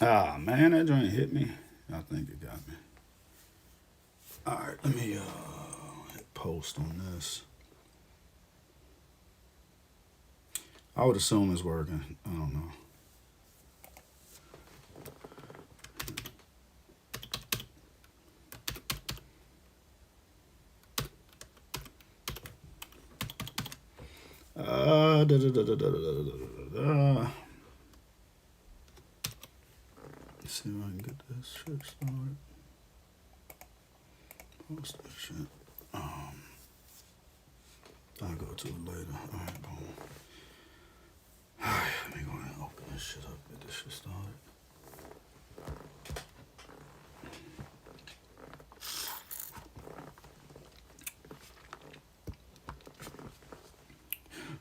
Ah, man, that joint hit me. I think it got me. All right, let me hit post on this. I would assume it's working. I don't know. Da, da, da, da, da, da, da, da. Let's see if I can get this shit started. Post that shit. I'll go to it later. All right, boom. All right, let me go ahead and open this shit up. Get this shit started.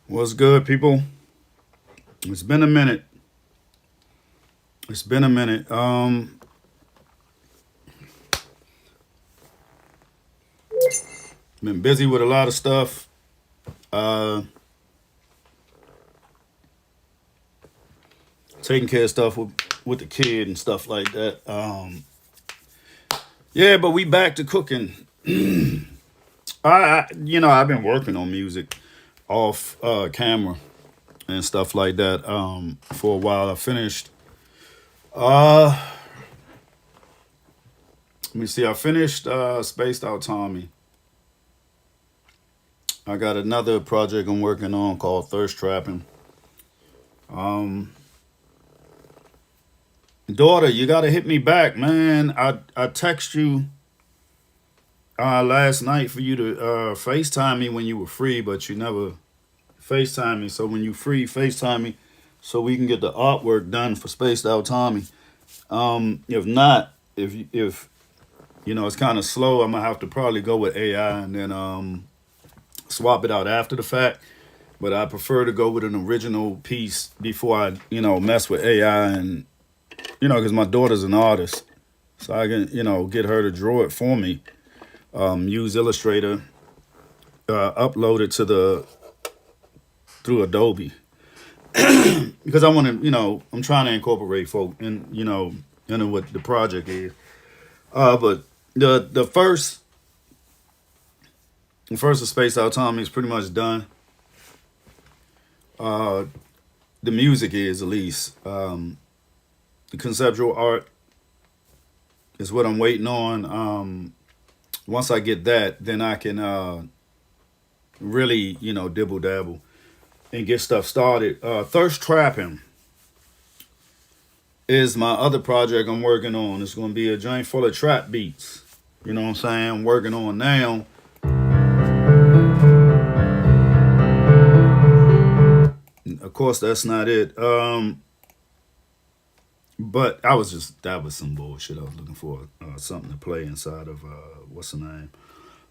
What's good, people? It's been a minute. It's been a minute. Been busy with a lot of stuff. Taking care of stuff with the kid and stuff like that. Yeah, but we back to cooking. I've been working on music off camera and stuff like that for a while. I finished. Let me see. I finished Spaced Out Tommy. I got another project I'm working on called Thirst Trapping. Daughter, you gotta hit me back, man. I text you last night for you to FaceTime me when you were free, but you never FaceTime me. So when you free, FaceTime me so we can get the artwork done for Spaced Out Tommy. If not, if it's kind of slow, I'm gonna have to probably go with AI and then swap it out after the fact. But I prefer to go with an original piece before I mess with AI and because my daughter's an artist, so I can get her to draw it for me. Use Illustrator, upload it to through Adobe because I want to I'm trying to incorporate folk in into what the project is. But the first of Space Out Tommy is pretty much done. The music is at least. The conceptual art is what I'm waiting on. Once I get that, then I can really, dibble dabble and get stuff started. Thirst Trapping is my other project I'm working on. It's going to be a joint full of trap beats. You know what I'm saying? I'm working on now. Of course, that's not it. But that was some bullshit. I was looking for something to play inside of what's the name.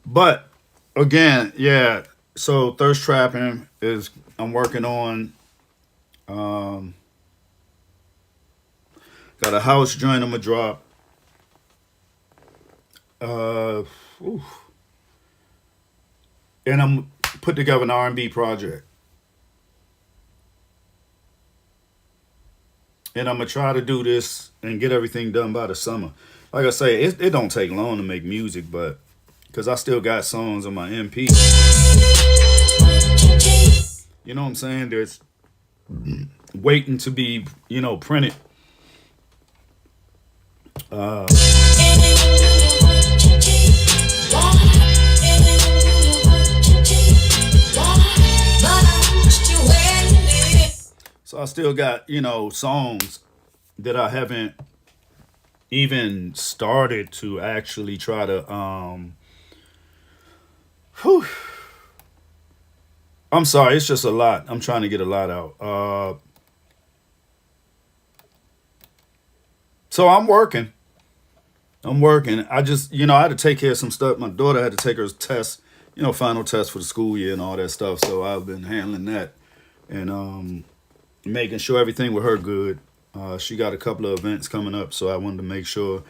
But again, yeah. So Thirst Trapping is I'm working on. Got a house joint I'm gonna drop. Oof. And I'm put together an R&B project. And I'm gonna try to do this and get everything done by the summer. Like I say, it don't take long to make music, but because I still got songs on my MP. You know what I'm saying? There's waiting to be, printed. So I still got, songs that I haven't even started to actually try to whew. I'm sorry, it's just a lot. I'm trying to get a lot out. So I'm working. I just, I had to take care of some stuff. My daughter had to take her test, final test for the school year and all that stuff. So I've been handling that and making sure everything with her good. She got a couple of events coming up, so I wanted to make sure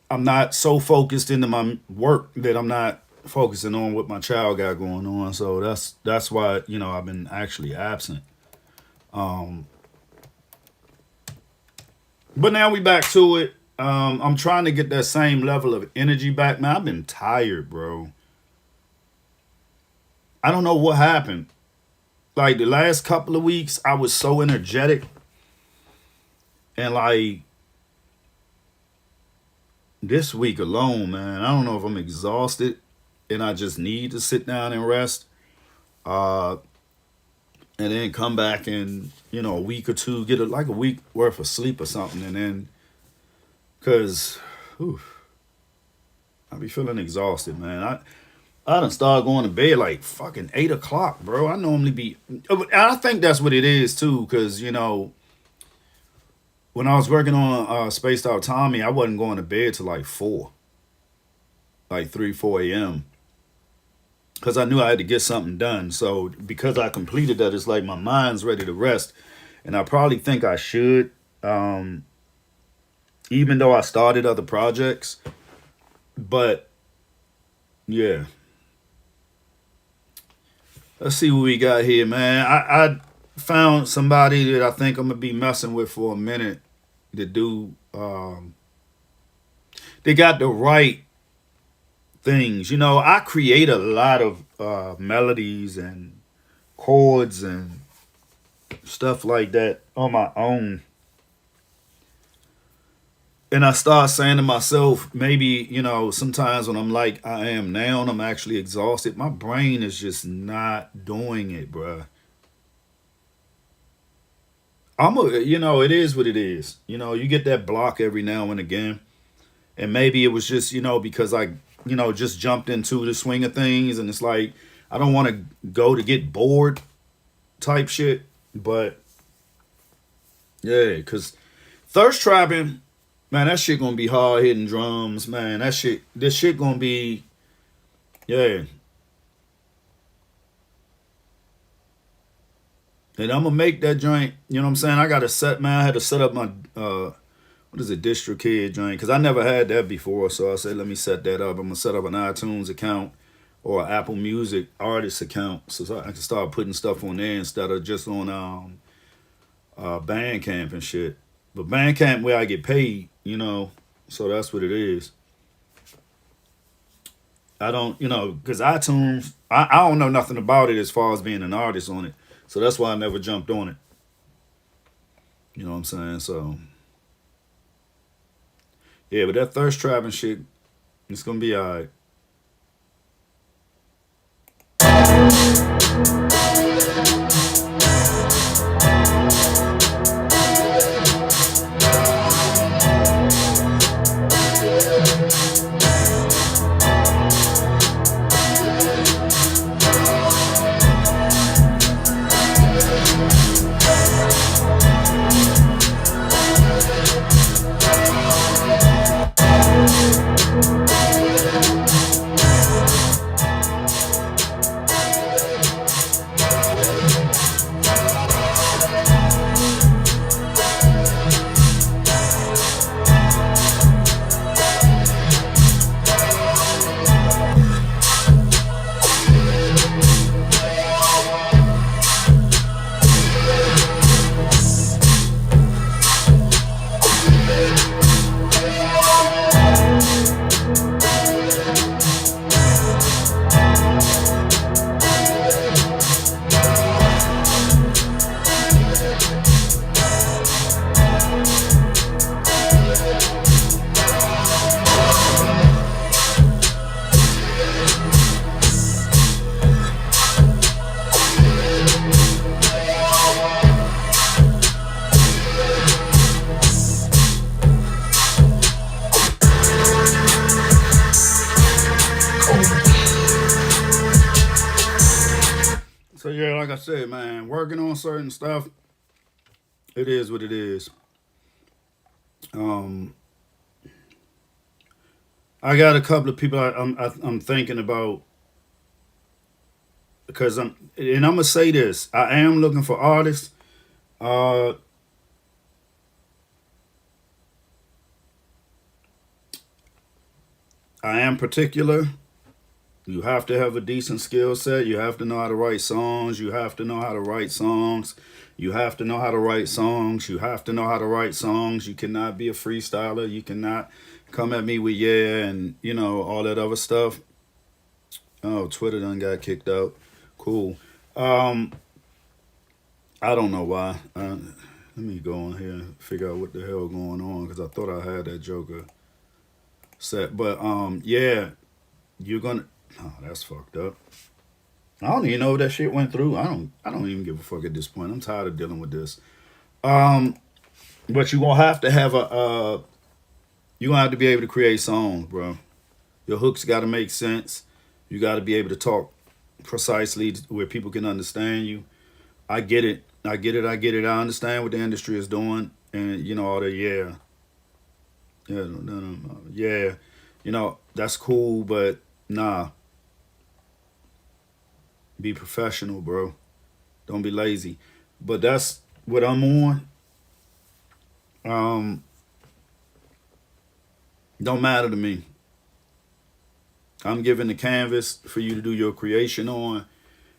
I'm not so focused into my work that I'm not focusing on what my child got going on. So that's why I've been actually absent. But now we back to it. I'm trying to get that same level of energy back. Man, I've been tired, bro. I don't know what happened. Like the last couple of weeks, I was so energetic, and like this week alone, man, I don't know if I'm exhausted and I just need to sit down and rest, uh, and then come back in, a week or two, get like a week worth of sleep or something, and then because I be feeling exhausted, man. I done started going to bed like fucking 8 o'clock, bro. I normally be. I think that's what it is too, because when I was working on Spaced Out Tommy, I wasn't going to bed till like 4, like 3, 4 a.m. because I knew I had to get something done. So because I completed that, it's like my mind's ready to rest, and I probably think I should, um, even though I started other projects. But yeah, let's see what we got here, man. I found somebody that I think I'm gonna be messing with for a minute. To do, they got the right things. I create a lot of melodies and chords and stuff like that on my own. And I start saying to myself, maybe, sometimes when I'm like I am now and I'm actually exhausted, my brain is just not doing it, bruh. It is what it is. You get that block every now and again. And maybe it was just, because I, just jumped into the swing of things. And it's like, I don't want to go to get bored type shit. But yeah, because thirst trapping, man, that shit gonna be hard hitting drums, man. This shit gonna be, yeah. And I'm gonna make that joint. You know what I'm saying? I got to set, man. I had to set up my what is it, DistroKid joint, because I never had that before. So I said, let me set that up. I'm gonna set up an iTunes account or an Apple Music artist account, so I can start putting stuff on there instead of just on Bandcamp and shit. But Bandcamp where I get paid, so that's what it is. I don't, because iTunes, I don't know nothing about it as far as being an artist on it. So that's why I never jumped on it. You know what I'm saying? So yeah, but that thirst trap and shit, it's gonna be alright. So yeah, like I said, man, working on certain stuff, it is what it is. Um, I got a couple of people I'm thinking about because I'm gonna say this. I am looking for artists. Uh, I am particular. You have to have a decent skill set. You have to know how to write songs. You have to know how to write songs. You have to know how to write songs. You have to know how to write songs. You cannot be a freestyler. You cannot come at me with yeah and all that other stuff. Oh, Twitter done got kicked out. Cool. Um, I don't know why. Let me go on here and figure out what the hell going on because I thought I had that Joker set. But yeah, you're gonna. Oh, that's fucked up. I don't even know if that shit went through. I don't even give a fuck at this point. I'm tired of dealing with this. Um, but you gonna have to have you gonna have to be able to create songs, bro. Your hooks got to make sense. You got to be able to talk precisely where people can understand you. I get it. I get it. I get it. I understand what the industry is doing, and all the yeah, no, yeah, that's cool, but nah, be professional, bro. Don't be lazy. But that's what I'm on. Um, don't matter to me. I'm giving the canvas for you to do your creation on,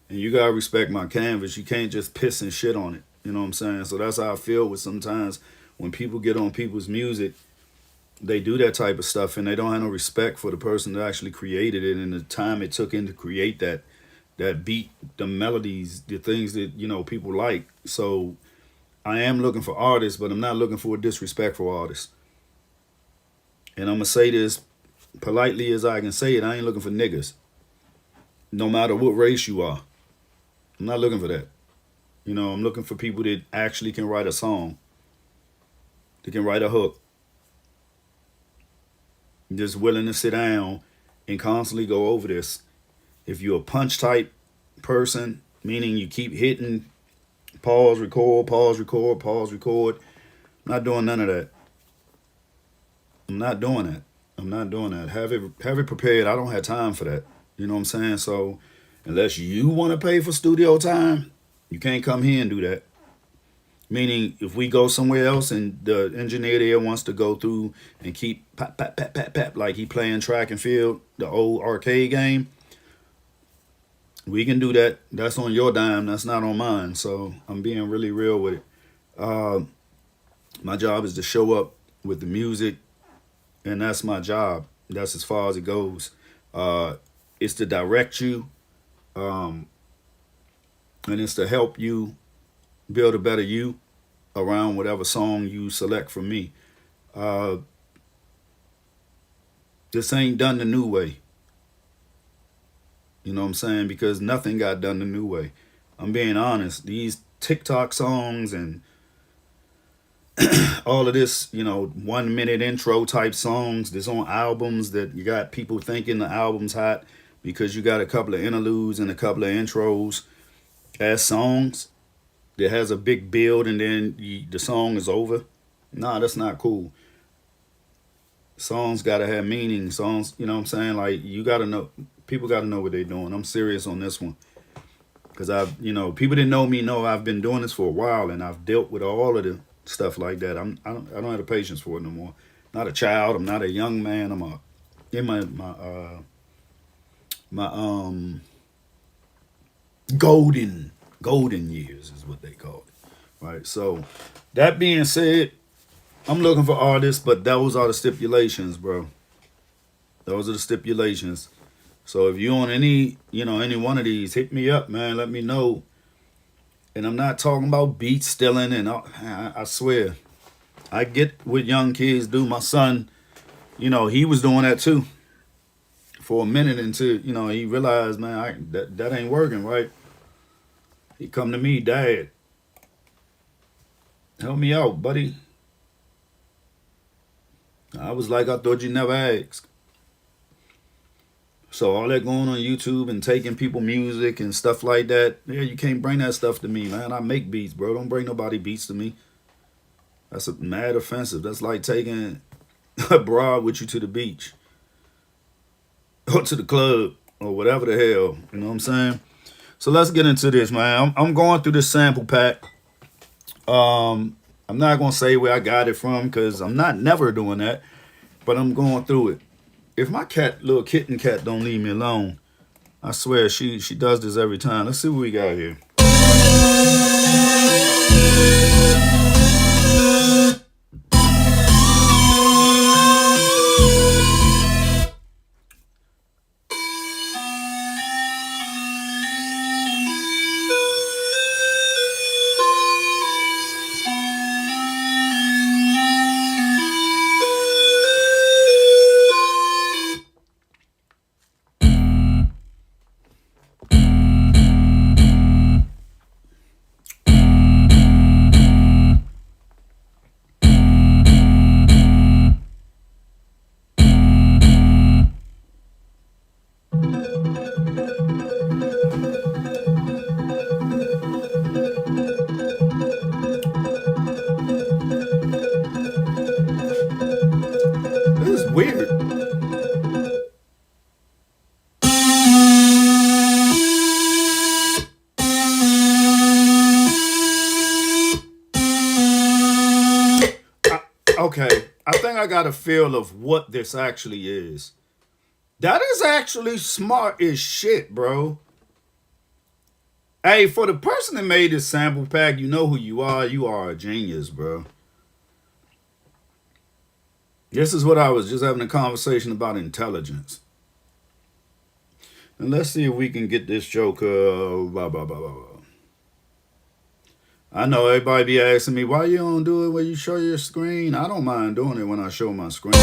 and you gotta respect my canvas. You can't just piss and shit on it. You know what I'm saying? So that's how I feel with sometimes when people get on people's music, they do that type of stuff and they don't have no respect for the person that actually created it and the time it took in to create that beat, the melodies, the things that people like. So I am looking for artists, but I'm not looking for a disrespectful artist. And I'm gonna say this politely as I can say it. I ain't looking for niggas, no matter what race you are. I'm not looking for that. I'm looking for people that actually can write a song, that can write a hook, just willing to sit down and constantly go over this. If you're a punch type person, meaning you keep hitting pause, record, pause, record, pause, record, I'm not doing none of that. I'm not doing that. I'm not doing that. Have it prepared. I don't have time for that. You know what I'm saying? So unless you want to pay for studio time, you can't come here and do that. Meaning, if we go somewhere else and the engineer there wants to go through and keep pap, pap, pap, pap, pap, like he playing track and field, the old arcade game, we can do that. That's on your dime. That's not on mine. So I'm being really real with it. Uh, my job is to show up with the music, and that's my job. That's as far as it goes. Uh, it's to direct you, um, and it's to help you build a better you around whatever song you select from me. Uh, this ain't done the new way. You know what I'm saying? Because nothing got done the new way. I'm being honest. These TikTok songs and all of this, 1 minute intro type songs that's on albums that you got people thinking the album's hot because you got a couple of interludes and a couple of intros as songs that has a big build and then the song is over. Nah, that's not cool. Songs gotta have meaning. Songs, you know what I'm saying? Like you gotta know, people gotta know what they're doing. I'm serious on this one because people that know me know I've been doing this for a while and I've dealt with all of the stuff like that. I don't have the patience for it no more. Not a child. I'm not a young man. I'm in my golden years is what they call it, right? So that being said, I'm looking for artists, but those are the stipulations, bro. Those are the stipulations. So if you on any one of these, hit me up, man. Let me know. And I'm not talking about beat stealing and all. I swear, I get what young kids do. My son, he was doing that too for a minute until he realized, man, that ain't working, right? He come to me, Dad, help me out, buddy. I was like, I thought you never asked. So all that going on YouTube and taking people music and stuff like that, yeah, you can't bring that stuff to me, man. I make beats, bro. Don't bring nobody beats to me. That's mad offensive. That's like taking a broad with you to the beach or to the club or whatever the hell. You know what I'm saying? So let's get into this, man. I'm going through this sample pack. I'm not gonna say where I got it from because I'm not never doing that, but I'm going through it. If my little kitten cat, don't leave me alone, I swear she does this every time. Let's see what we got here. This is weird. Okay, I think I got a feel of what this actually is. That is actually smart as shit, bro. Hey, for the person that made this sample pack, you know who you are. You are a genius, bro. This is what I was just having a conversation about intelligence. And let's see if we can get this joke. Blah, blah, blah, blah, blah. I know everybody be asking me, why you don't do it when you show your screen? I don't mind doing it when I show my screen.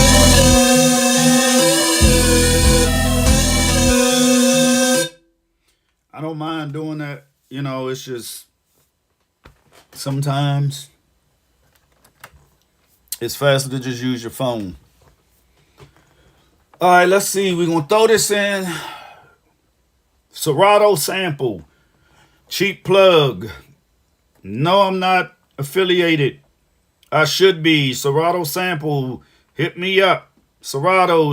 I don't mind doing that. You know, it's just sometimes it's faster to just use your phone. All right, let's see. We're going to throw this in. Serato sample. Cheap plug. No, I'm not affiliated. I should be. Serato sample. Hit me up. Serato,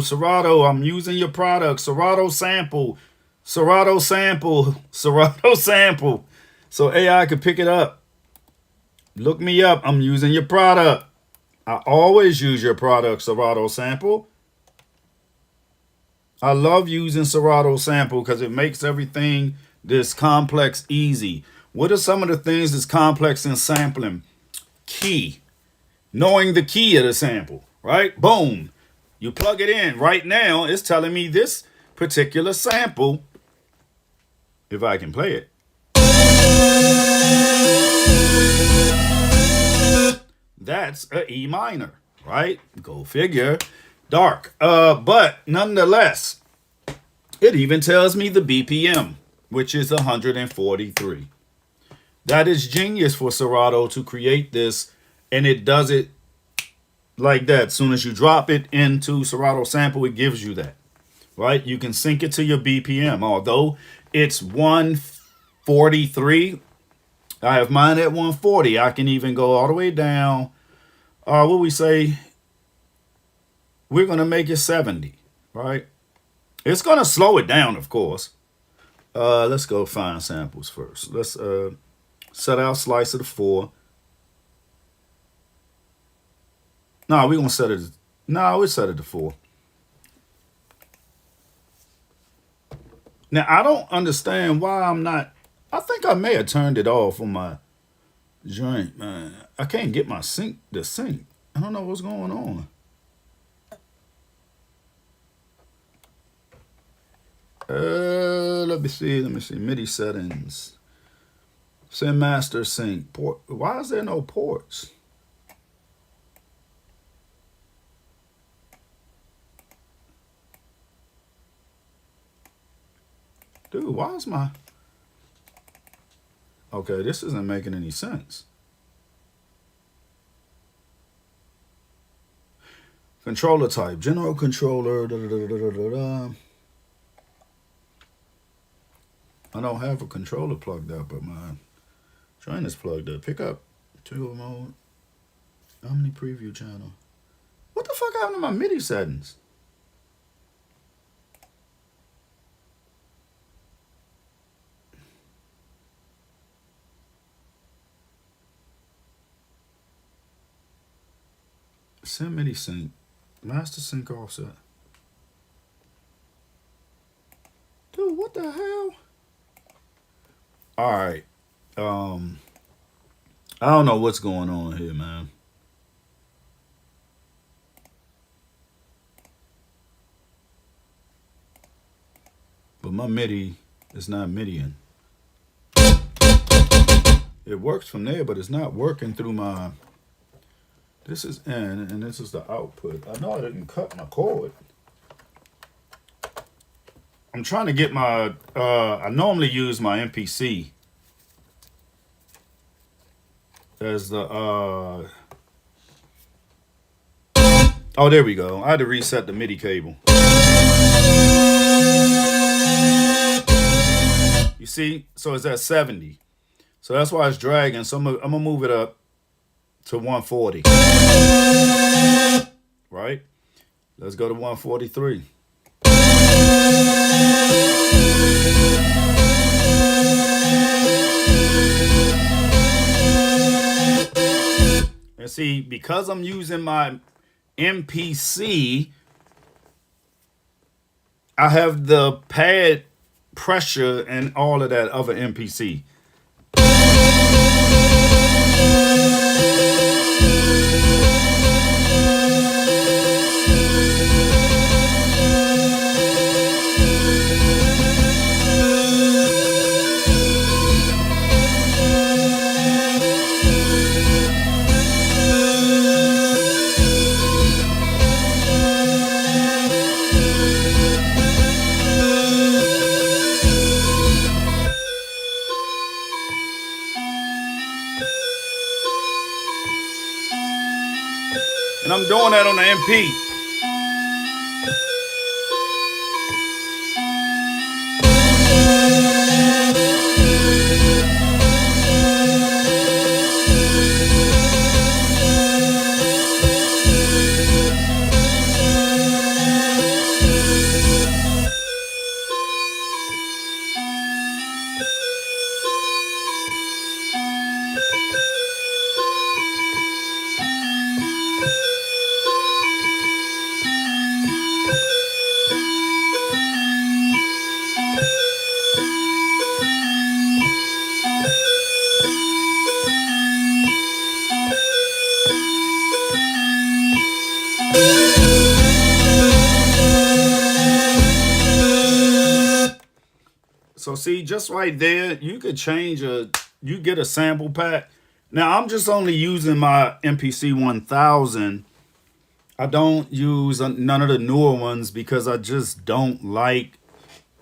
I'm using your product. Serato sample. Serato sample. So AI can pick it up. Look me up. I'm using your product. I always use your product, Serato sample. I love using Serato sample because it makes everything this complex easy. What are some of the things that's complex in sampling? Key. Knowing the key of the sample, right? Boom. You plug it in. Right now, it's telling me this particular sample, if I can play it. That's a E minor, right? Go figure. Dark. But nonetheless, it even tells me the BPM, which is 143. That is genius for Serato to create this, and it does it like that. As soon as you drop it into Serato sample, it gives you that, right? You can sync it to your BPM. Although it's 143, I have mine at 140. I can even go all the way down. What we say? We're going to make it 70, right? It's going to slow it down, of course. Let's go find samples first. Let's set our slicer to 4. No, we're going to set it. No, we set it to 4. Now, I don't understand why I'm not. I think I may have turned it off on my joint, man. I can't get my sync to sync. I don't know what's going on. Let me see. MIDI settings. Send master sync. Port. Why is there no ports? Dude, why is my... Okay, this isn't making any sense. Controller type. General controller. I don't have a controller plugged up, but my joint is plugged up. Pick up. Tool mode. Omni preview channel. What the fuck happened to my MIDI settings? Send MIDI sync. Master sync offset. Dude, what the hell? All right. I don't know what's going on here, man. But my MIDI is not MIDIing. It works from there, but it's not working through my. This is in, and this is the output. I know I didn't cut my cord. I'm trying to get my. I normally use my MPC as the. Oh, there we go. I had to reset the MIDI cable. You see? So it's at 70. So that's why it's dragging. So I'm going to move it up to 140. Right? Let's go to 143. And see, because I'm using my MPC, I have the pad pressure and all of that other MPC. And I'm doing that on the MP. So see, just right there, you could change you get a sample pack. Now I'm just only using my MPC 1000. I don't use none of the newer ones because I just don't like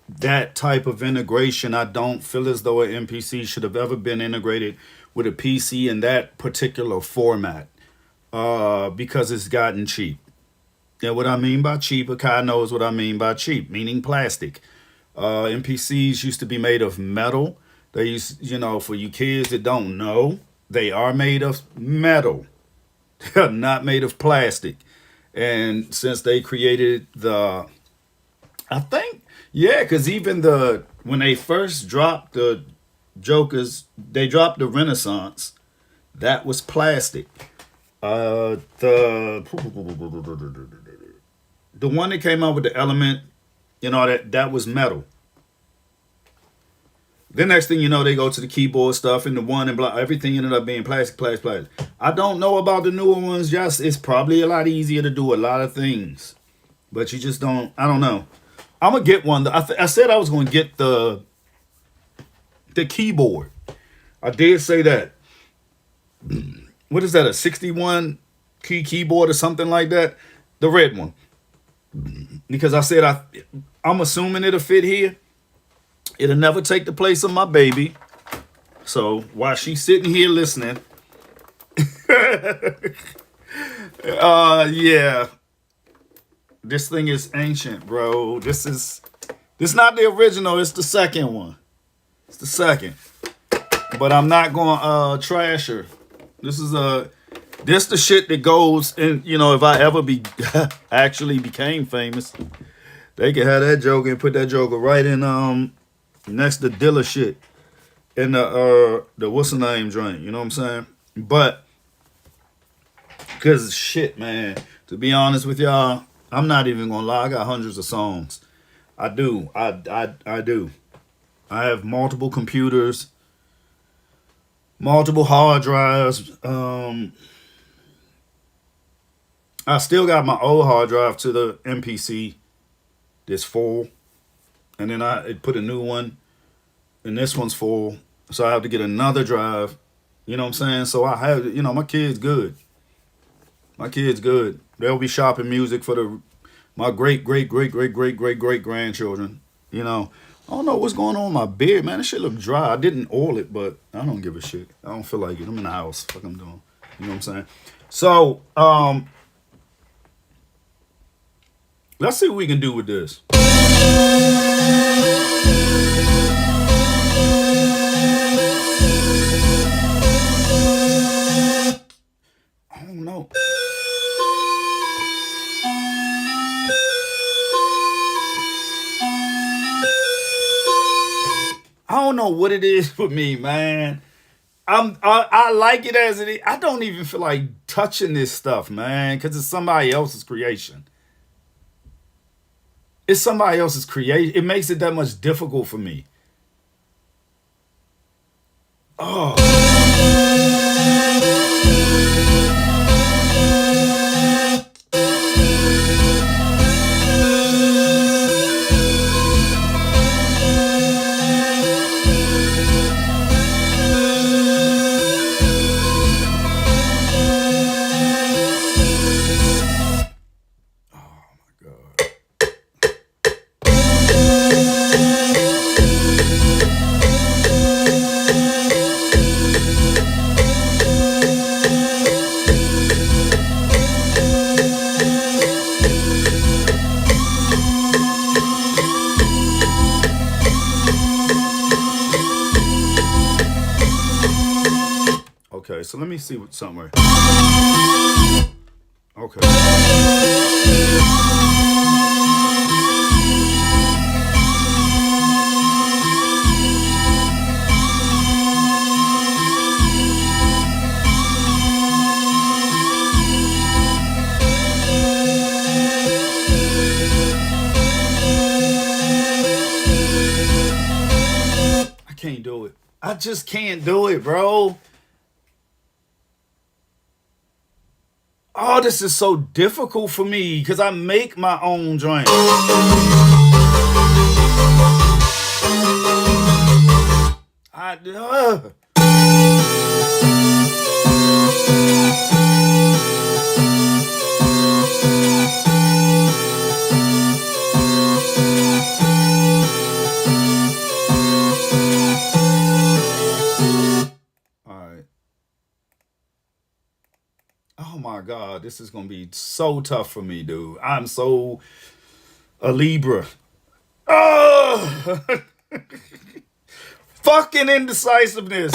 that type of integration. I don't feel as though an MPC should have ever been integrated with a PC in that particular format because it's gotten cheap. And what I mean by cheap, Akai knows what I mean by cheap, meaning plastic. MPCs used to be made of metal. They used, for you kids that don't know, they are made of metal. They're not made of plastic. And since they created I think, yeah, because even when they first dropped the Jokers, they dropped the Renaissance. That was plastic. The one that came out with the Element, that was metal. The next thing you know, they go to the keyboard stuff and the one and blah. Everything ended up being plastic, plastic, plastic. I don't know about the newer ones. Just it's probably a lot easier to do a lot of things, but you just don't. I don't know. I'm gonna get one. I said I was gonna get the keyboard. I did say that. What is that? A 61 key keyboard or something like that? The red one. Because I said I'm assuming it'll fit here. It'll never take the place of my baby. So while she's sitting here listening, yeah, this thing is ancient, bro. This not the original. It's the second one. It's the second. But I'm not gonna trash her. This the shit that goes in. If I ever actually became famous, they could have that joker and put that joker right in next to Dilla shit in the what's the name joint. You know what I'm saying? But because shit, man. To be honest with y'all, I'm not even gonna lie. I got hundreds of songs. I do. I do. I have multiple computers, multiple hard drives. I still got my old hard drive to the MPC that's full, and then I put a new one, and this one's full, so I have to get another drive. You know what I'm saying? So I have, my kid's good. My kid's good. They'll be shopping music for my great great great great great great great grandchildren. You know, I don't know what's going on with my beard, man. This shit look dry. I didn't oil it, but I don't give a shit. I don't feel like it. I'm in the house. Fuck I'm doing. You know what I'm saying? So, let's see what we can do with this. I don't know. I don't know what it is with me, man. I like it as it is. I don't even feel like touching this stuff, man, because it's somebody else's creation. It's somebody else's creation. It makes it that much difficult for me. Oh, my God. Okay, so let me see what somewhere. Okay. I can't do it. I just can't do it, bro. Oh, this is so difficult for me because I make my own joint. I All right. Oh my God, this is gonna be so tough for me, dude. I'm so a Libra. Oh, fucking indecisiveness.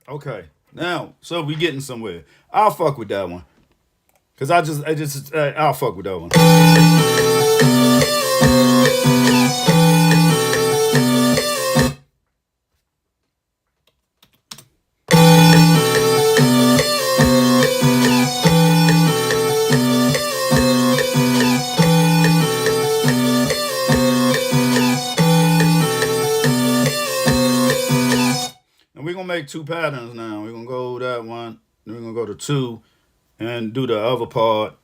Okay, now so we getting somewhere. I'll fuck with that one because I'll fuck with that one. And we're gonna make two patterns now. We're gonna go that one, then we're gonna go to two, and do the other part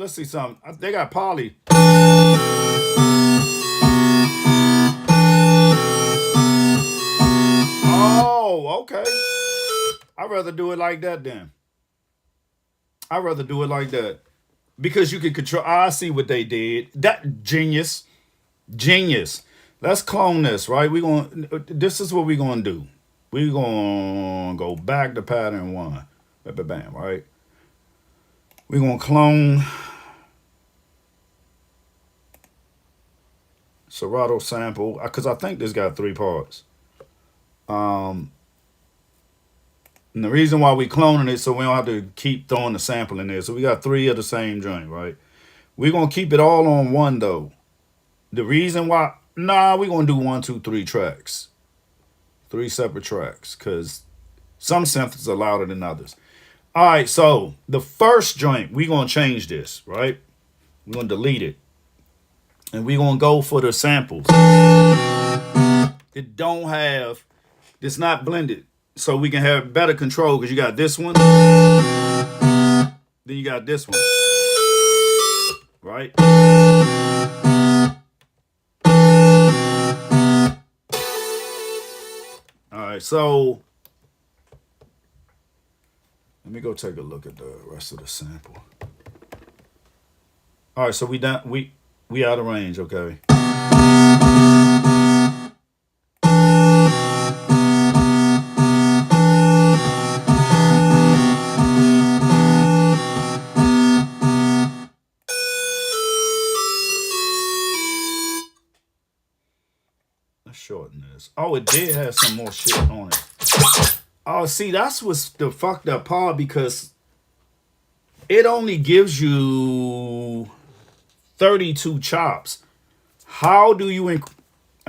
let's see something. They got Polly. Oh, okay. I'd rather do it like that then. I'd rather do it like that. Because you can control. I see what they did. That genius. Genius. Let's clone this, right? This is what we're gonna do. We're gonna go back to pattern one. Bam, bam, bam, right? We're gonna clone Serato sample because I think this got 3 parts. And the reason why we cloning it so we don't have to keep throwing the sample in there. So we got 3 of the same joint, right? We're gonna keep it all on one though. The reason why, we're gonna do 1, 2, 3 tracks, 3 separate tracks, because some synths are louder than others. All right, so the first joint, we're gonna change this, right? We're gonna delete it, and we're gonna go for the samples. It don't have, it's not blended, so we can have better control because you got this one, then you got this one, right? All right, so let me go take a look at the rest of the sample. All right, so we done. We out of range, okay. Let's shorten this. Oh, it did have some more shit on it. Oh, see, that's what's the fucked up part because it only gives you 32 chops. How do you I'm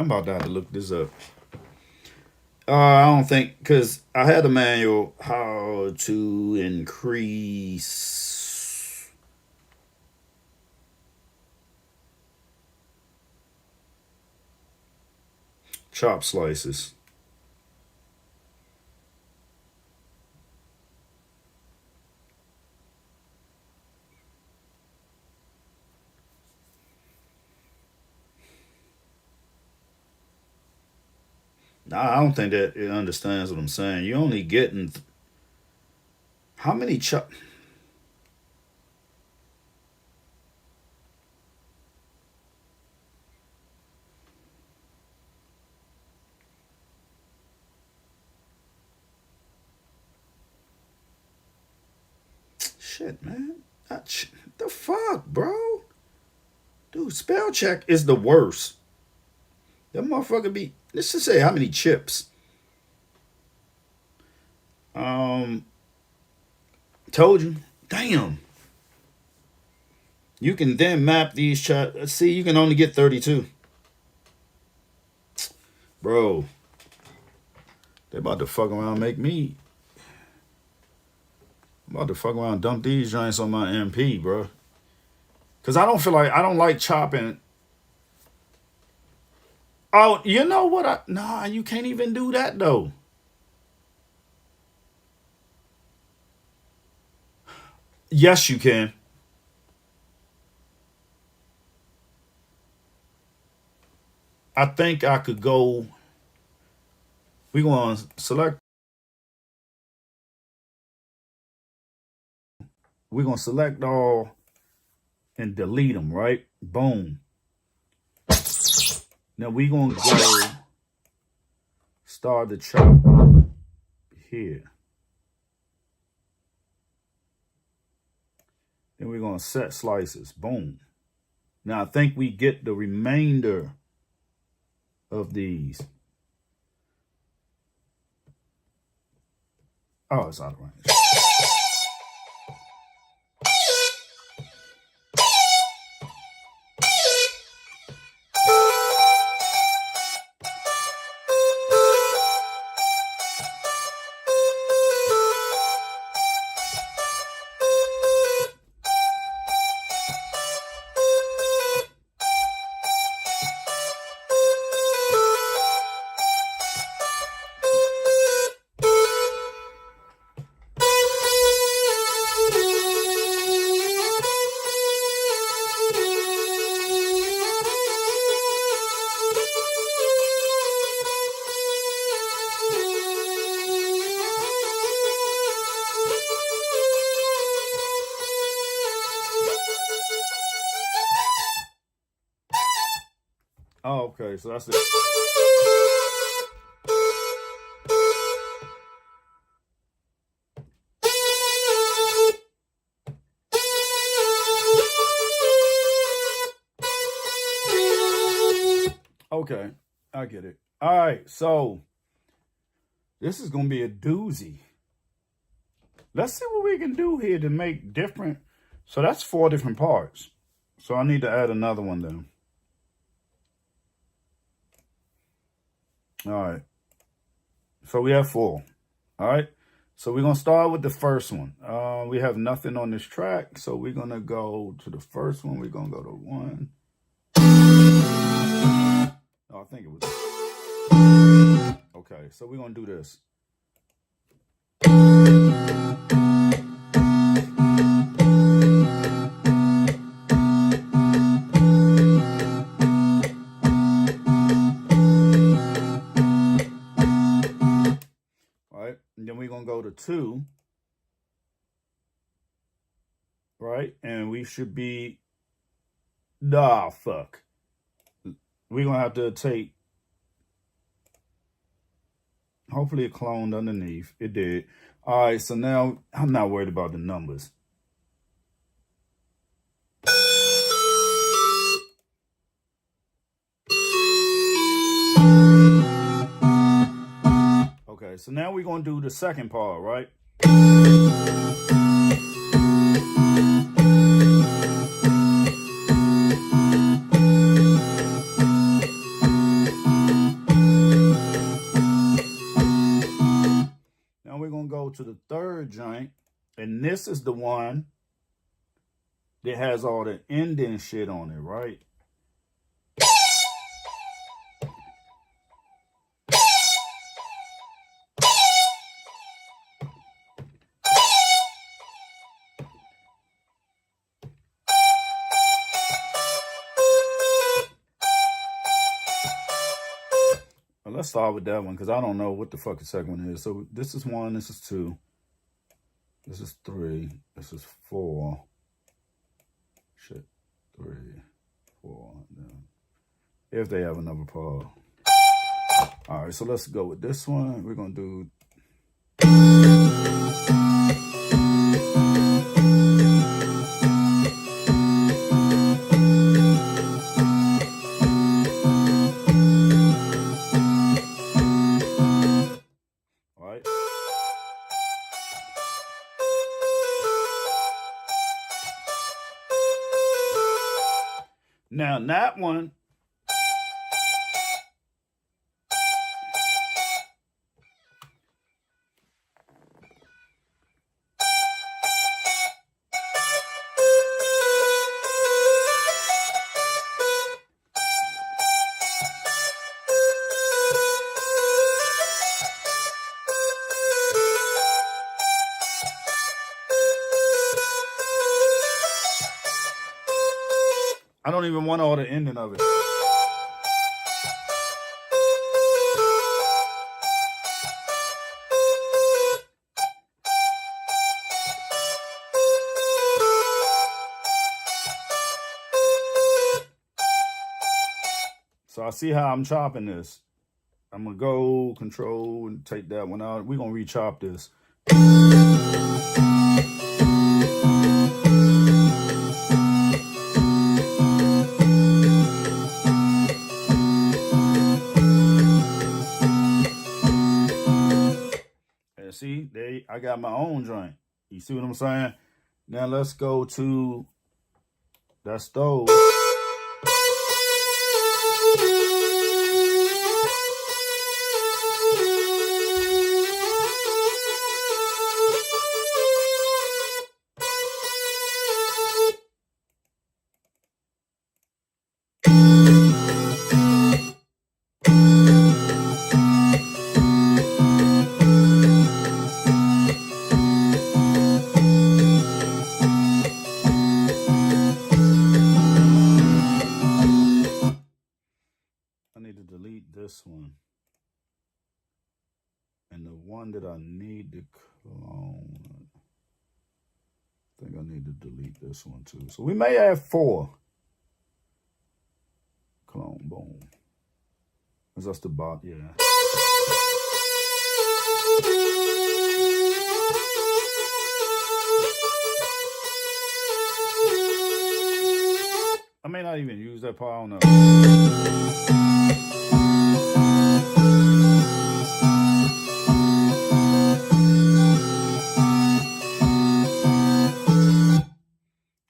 about to have to look this up. I don't think, because I had a manual how to increase chop slices. I don't think that it understands what I'm saying. You're only getting how many chop? Shit, man. The fuck, bro? Dude, spell check is the worst. That motherfucker be. Let's just say how many chips. Told you. Damn. You can then map these chops. See, you can only get 32. Bro. They about to fuck around and make me. I'm about to fuck around and dump these joints on my MP, bro. Because I don't like chopping. Oh, you know what? Nah, you can't even do that, though. Yes, you can. I think I could go. We're going to select. We're going to select all and delete them, right? Boom. Now we're going to go start the chop here. Then we're going to set slices. Boom. Now I think we get the remainder of these. Oh, it's out of range. Oh, okay. So that's it. Okay, I get it. All right, so this is gonna be a doozy. Let's see what we can do here to make different. So that's 4 different parts. So I need to add another one then. All right. So we have 4. All right. So we're gonna start with the first one. We have nothing on this track, so we're gonna go to the first one. We're gonna go to 1. Oh, I think it was. Okay, so we're gonna do this. All right, and then we're gonna go to 2. Right, and we should be. Nah, fuck. We're gonna have to take. Hopefully it cloned underneath. It did. All right, so now I'm not worried about the numbers. Okay, so now we're gonna do the second part, right? Now we're gonna go to the third joint, and this is the one that has all the ending shit on it, right? Well, let's start with that one because I don't know what the fuck the second one is. So this is 1, this is 2, this is 3, this is 4. Shit, 3, 4. If they have another part. All right, so let's go with this one. We're gonna do. All right. Now that one. I don't even want all the ending of it. So I see how I'm chopping this. I'm gonna go control and take that one out. We're gonna re-chop this. And see, I got my own joint. You see what I'm saying? Now let's go to that stove. I need to delete this one. And the one that I need to clone, I think I need to delete this one too. So we may have 4. Clone, boom. Is that the bot? Yeah. I may not even use that part. I don't know.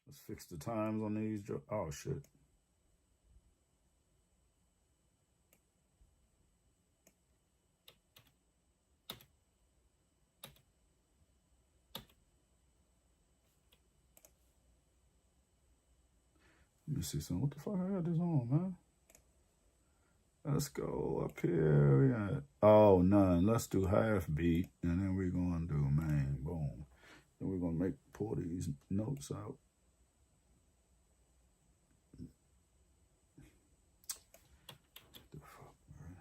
Let's fix the times on these. Oh shit. Let me see something. What the fuck I got this on, man? Let's go up here. We got, oh, none. Let's do half beat, and then we're gonna do main. Boom. Then we're gonna pull these notes out. The fuck, man.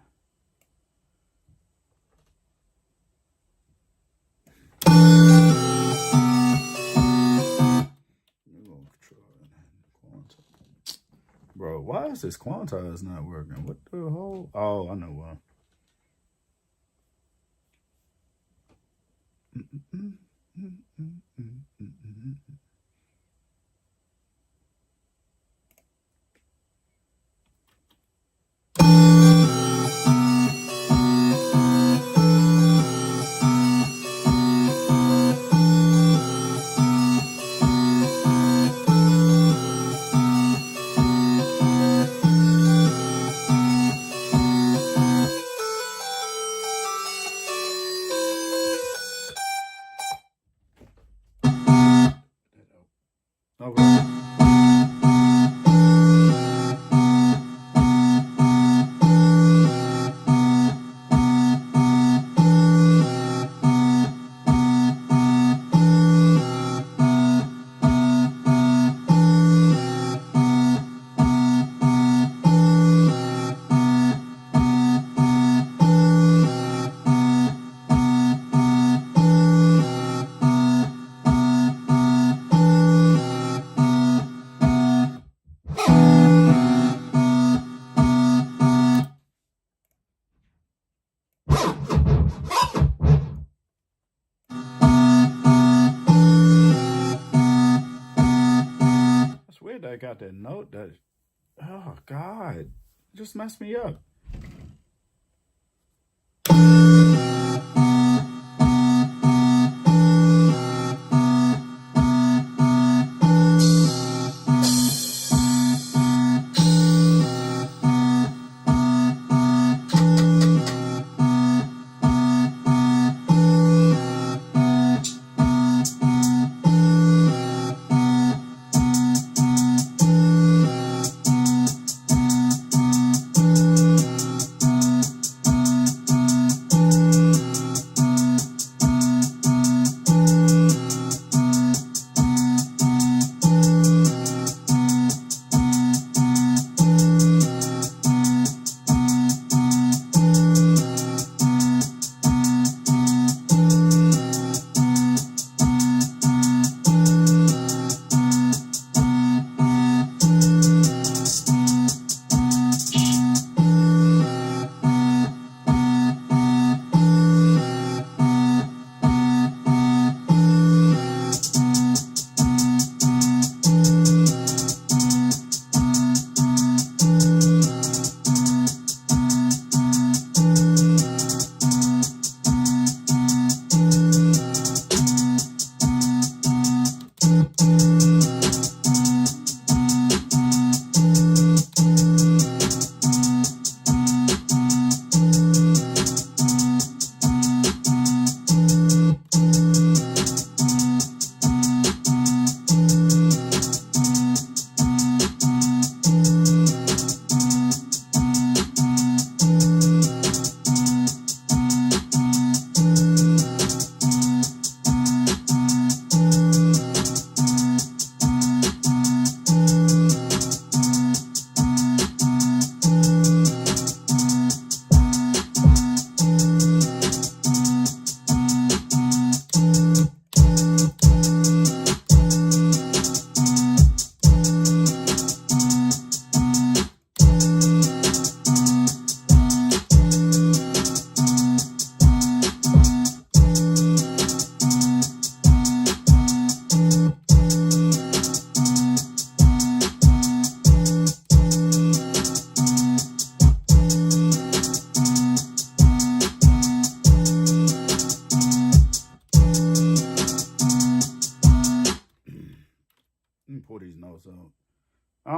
We're gonna try quantize. Bro, why is this quantize not working? What the hell? Oh, I know why. Okay. That's weird that I got that note that, oh God, it just messed me up.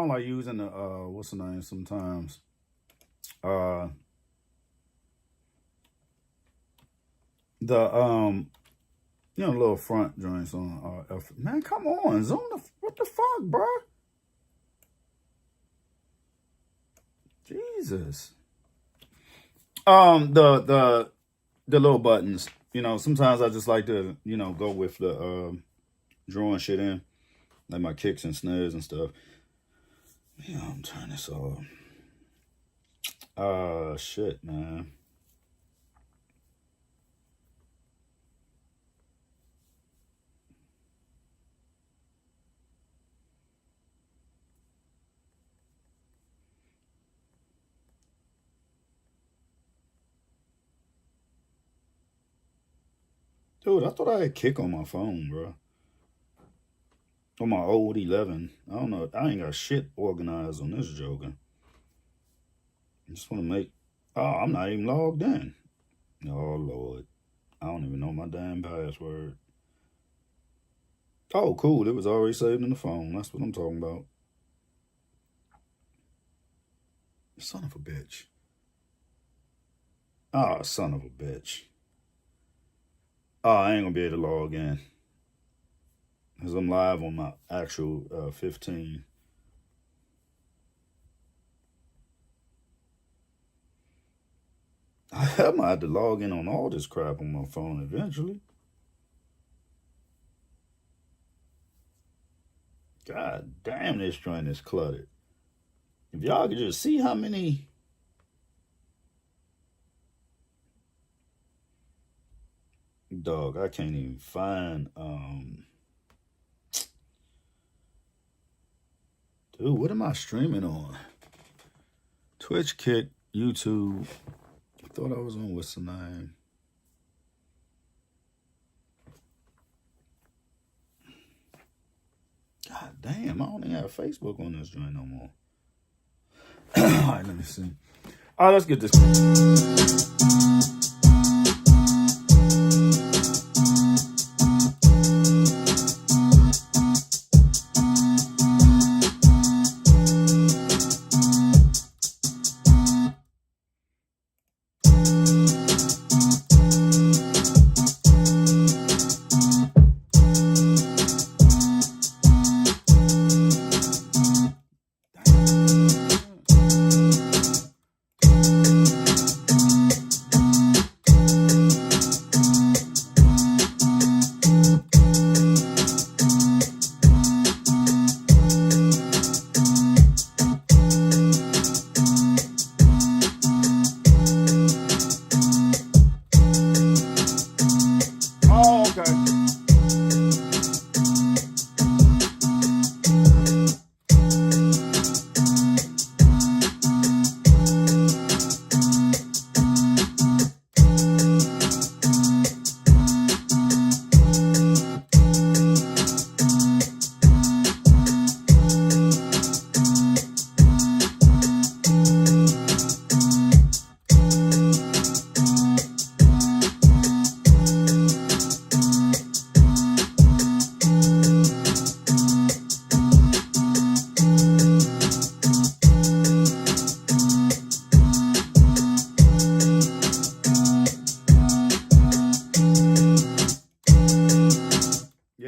don't like using the what's the name sometimes. Uh the little front joints on man, come on, zoom what the fuck, bro? Jesus. The little buttons. Sometimes I just like to, go with the drawing shit in. Like my kicks and snares and stuff. Yeah, I'm turning this off. Shit, man. Dude, I thought I had kick on my phone, bro. On my old 11. I don't know. I ain't got shit organized on this joker. I just want to make... Oh, I'm not even logged in. Oh, Lord. I don't even know my damn password. Oh, cool. It was already saved in the phone. That's what I'm talking about. Son of a bitch. Ah, son of a bitch. Oh, I ain't going to be able to log in. Because I'm live on my actual 15. I might have to log in on all this crap on my phone eventually. God damn, this joint is cluttered. If y'all could just see how many... Dog, I can't even find... Dude, what am I streaming on? Twitch, Kick, YouTube. I thought I was on what's the name? God damn, I don't even have Facebook on this joint no more. All right, let me see. All right, let's get this.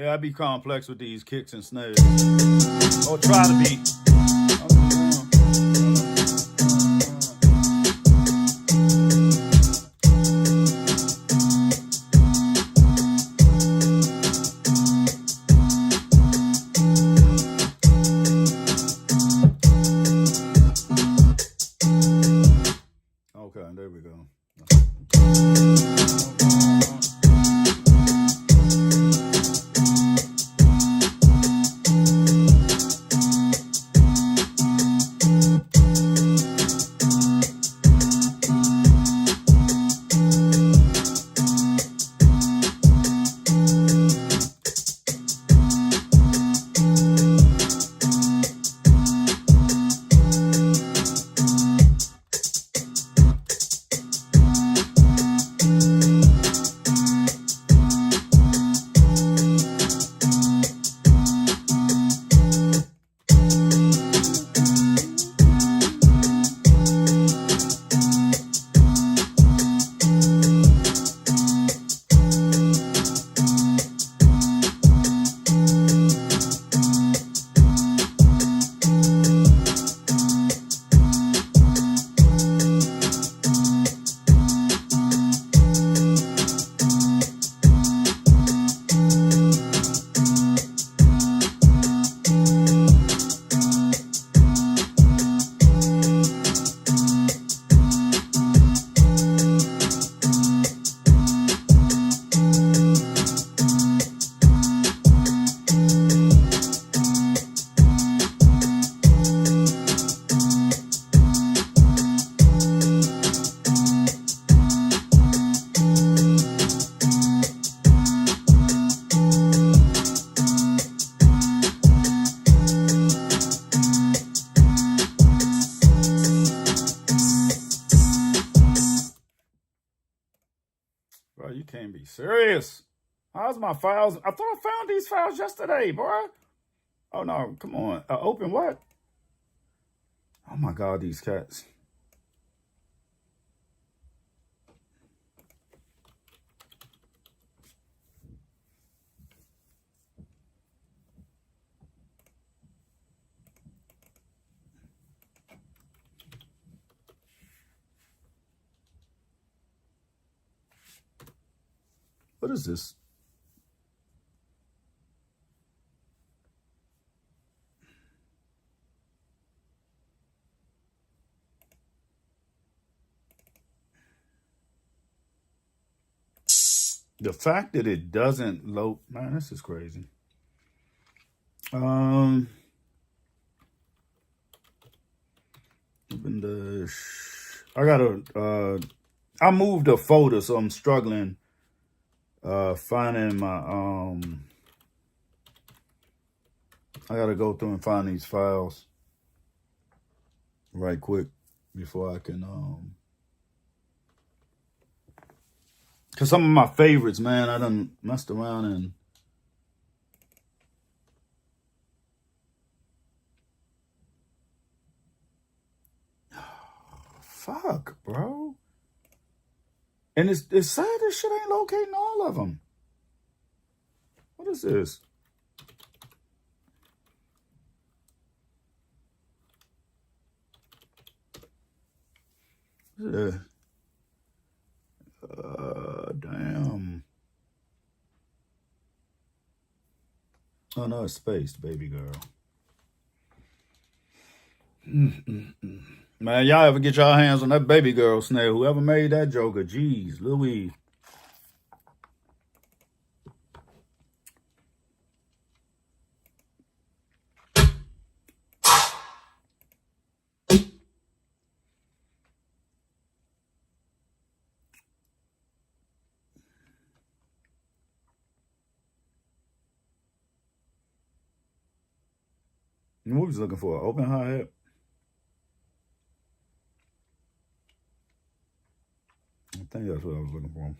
I be complex with these kicks and snares. Or try to be. Okay, there we go. can't be serious. How's my files? I thought I found these files yesterday, boy. Oh no, come on. Open what? Oh my God, these cats. What is this? The fact that it doesn't load, man, this is crazy. Open the. I gotta. I moved a folder, so I'm struggling. Finding my. I gotta go through and find these files right quick before I can. Cause some of my favorites, man, I done messed around and. Fuck, bro. And it's sad this shit ain't locating all of them. What is this? Damn. Oh no, it's spaced, baby girl. Man, y'all ever get y'all hands on that baby girl snail? Whoever made that Joker, jeez, Louise. What was looking for? Open hi-hat? I think that's what I was looking for.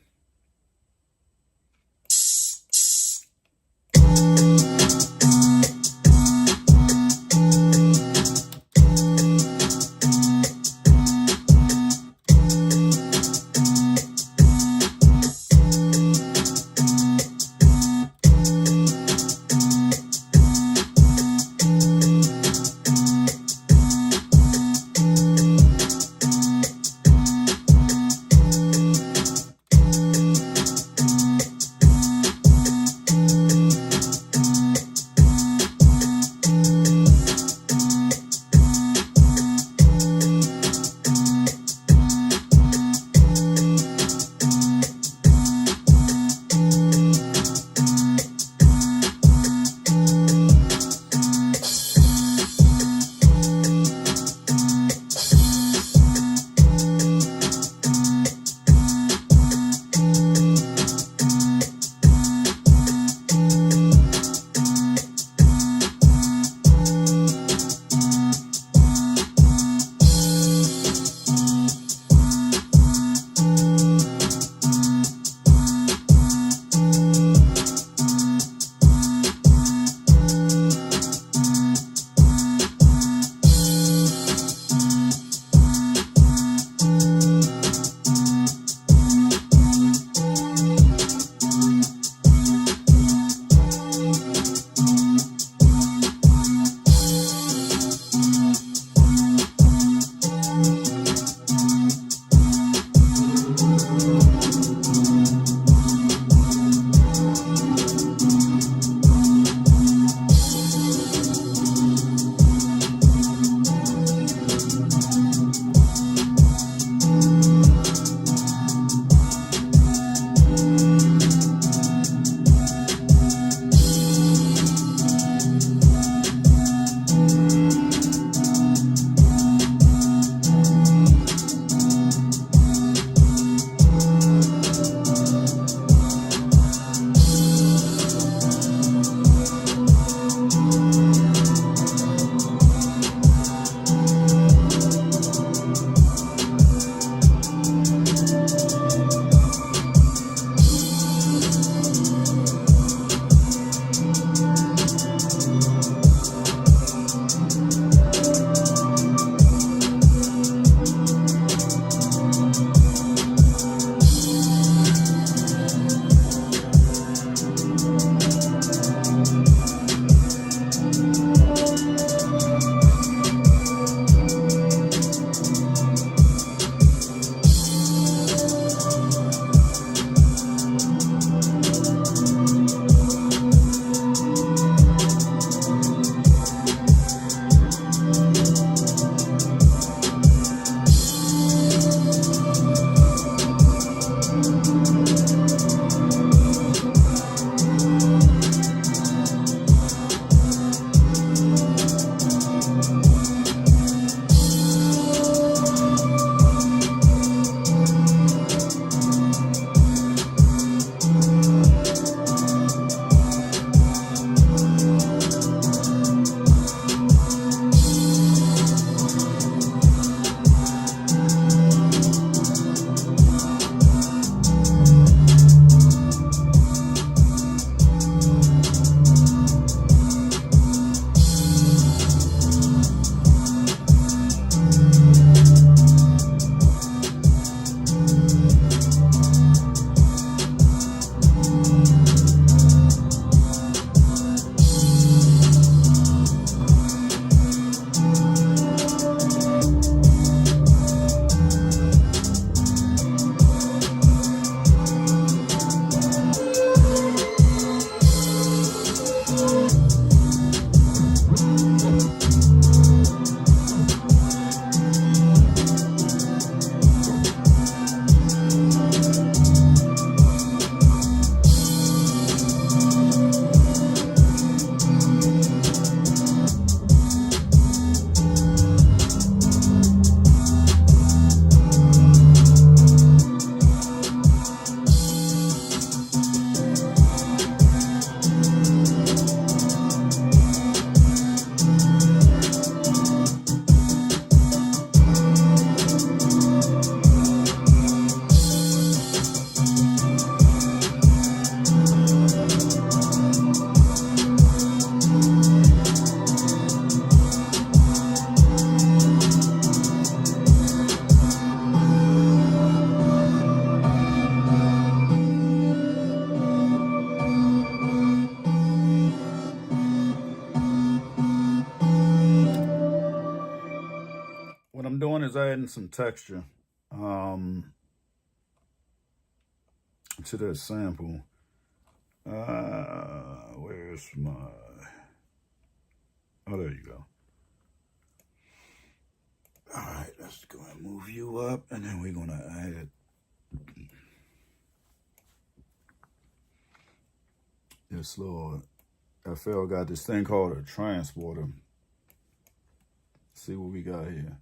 what I'm doing is adding some texture to this sample. Where's my... Oh, there you go. All right, let's go ahead and move you up, and then we're gonna add this little... FL got this thing called a transporter. See what we got here.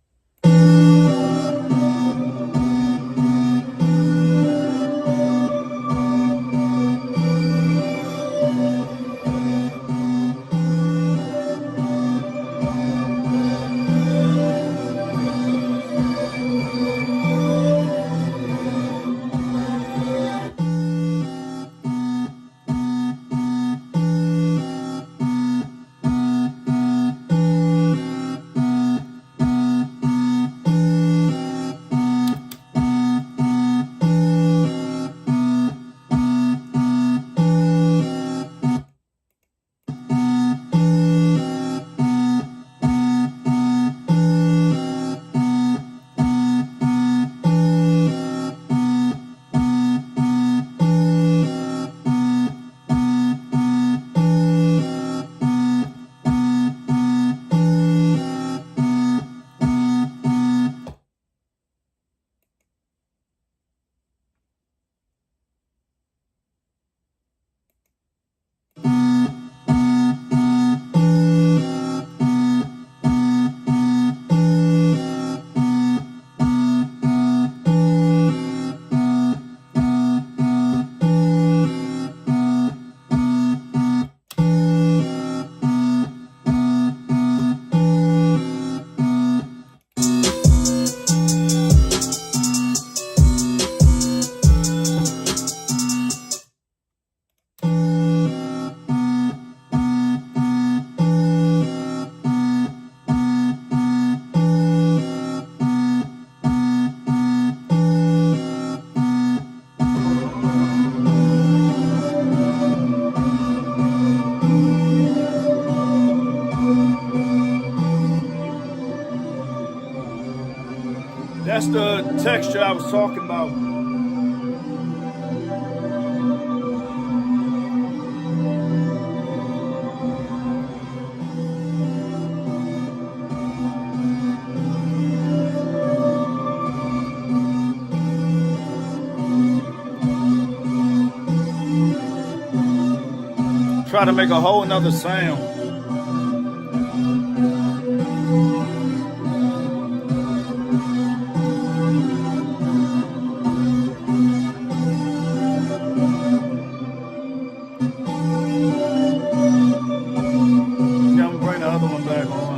That's the texture I was talking about. Try to make a whole nother sound. Yeah, I'm gonna bring the other one back on.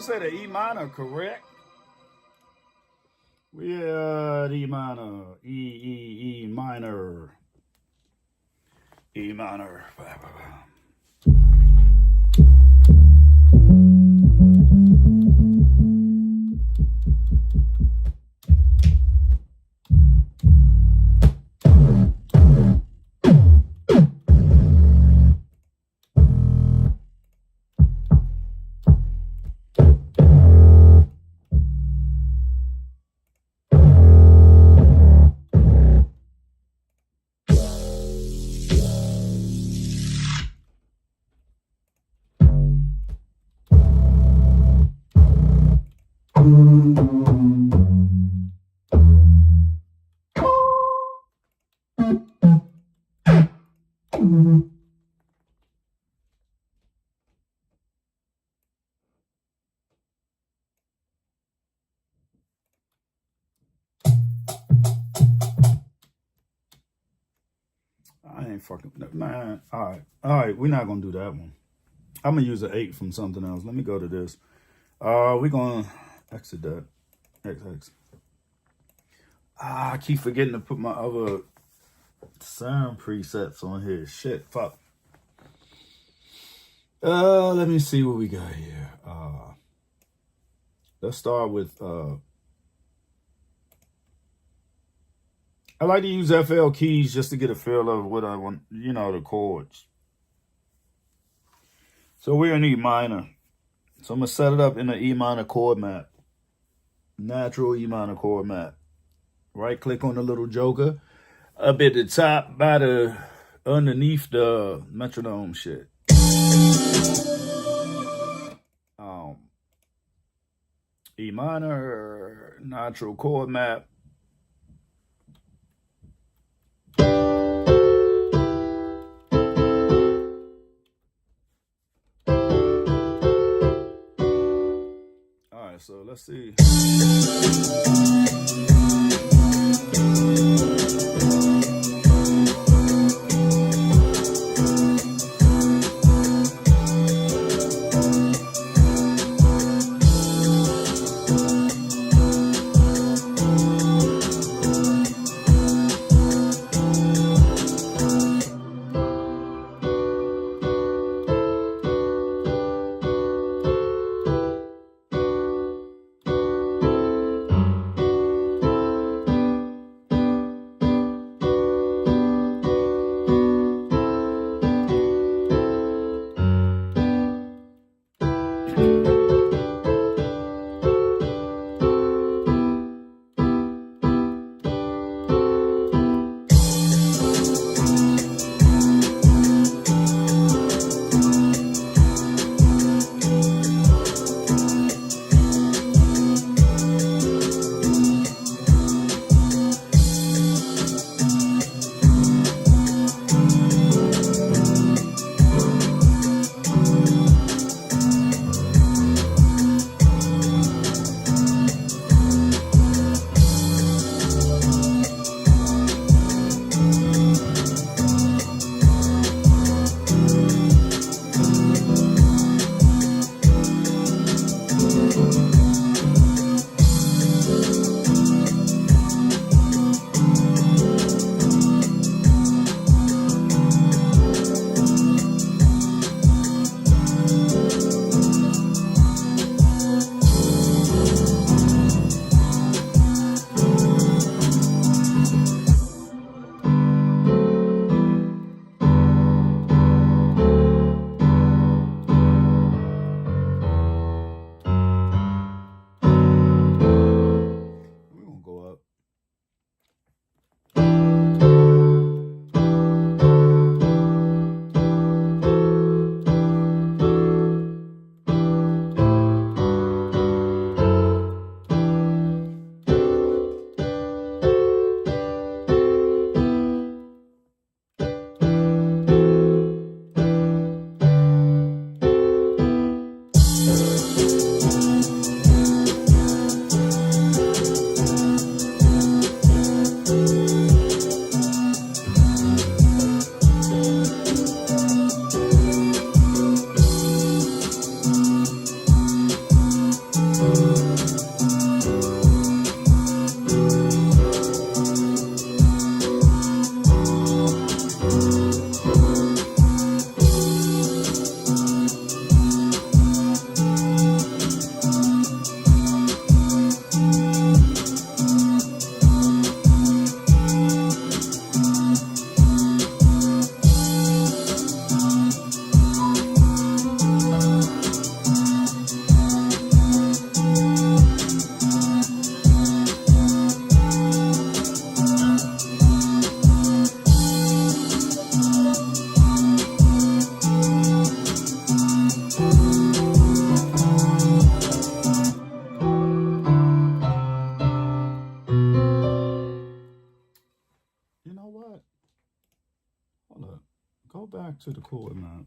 Say the E minor, correct? We at E minor, E minor. E minor. Blah, blah, blah. I ain't fucking man. All right. We're not gonna do that one. I'm gonna use an 8 from something else. Let me go to this. We're gonna exit that. XX. I keep forgetting to put my other sound presets on here. Shit, fuck. Let me see what we got here. Let's start with I like to use FL keys just to get a feel of what I want, the chords. So we're in E minor. So I'm gonna set it up in the E minor chord map. Natural E minor chord map. Right click on the little joker up at the top by the underneath the metronome shit. E minor, natural chord map. All right, so let's see. to the chord, man.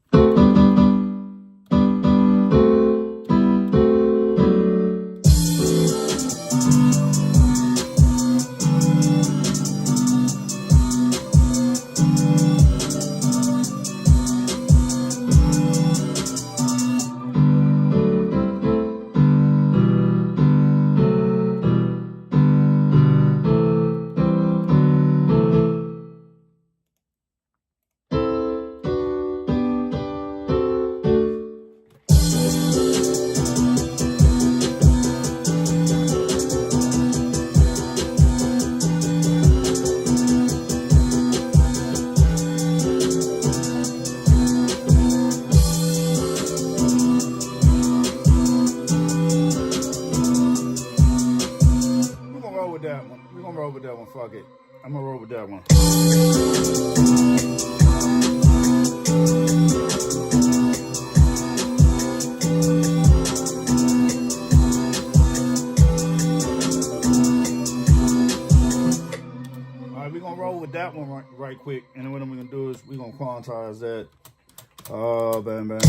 We're gonna roll with that one. We're gonna roll with that one. Fuck it. I'm gonna roll with that one. All right, we're gonna roll with that one right quick, and then what I'm gonna do is we're gonna quantize that. Oh, bam, bam.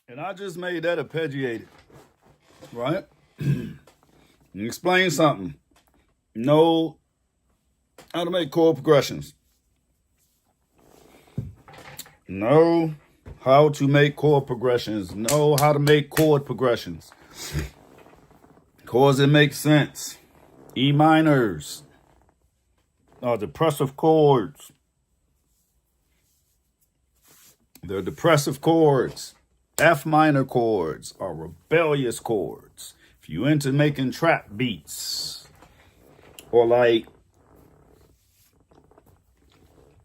And I just made that arpeggiated, right? Explain something. Know how to make chord progressions. Know how to make chord progressions. Know how to make chord progressions. Chords that make sense. E minors are depressive chords. They're depressive chords. F minor chords are rebellious chords. If you into making trap beats, or like,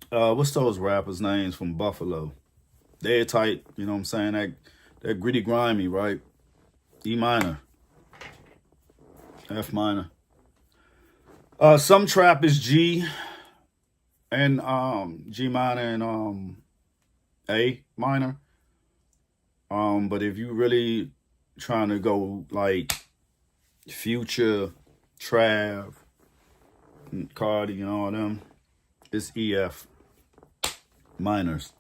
what's those rappers' names from Buffalo? They're tight, you know what I'm saying? That gritty, grimy, right? E minor, F minor. Some trap is G and G minor and A minor. But if you really trying to go like Future, Trav, Cardi and all them. It's EF minors.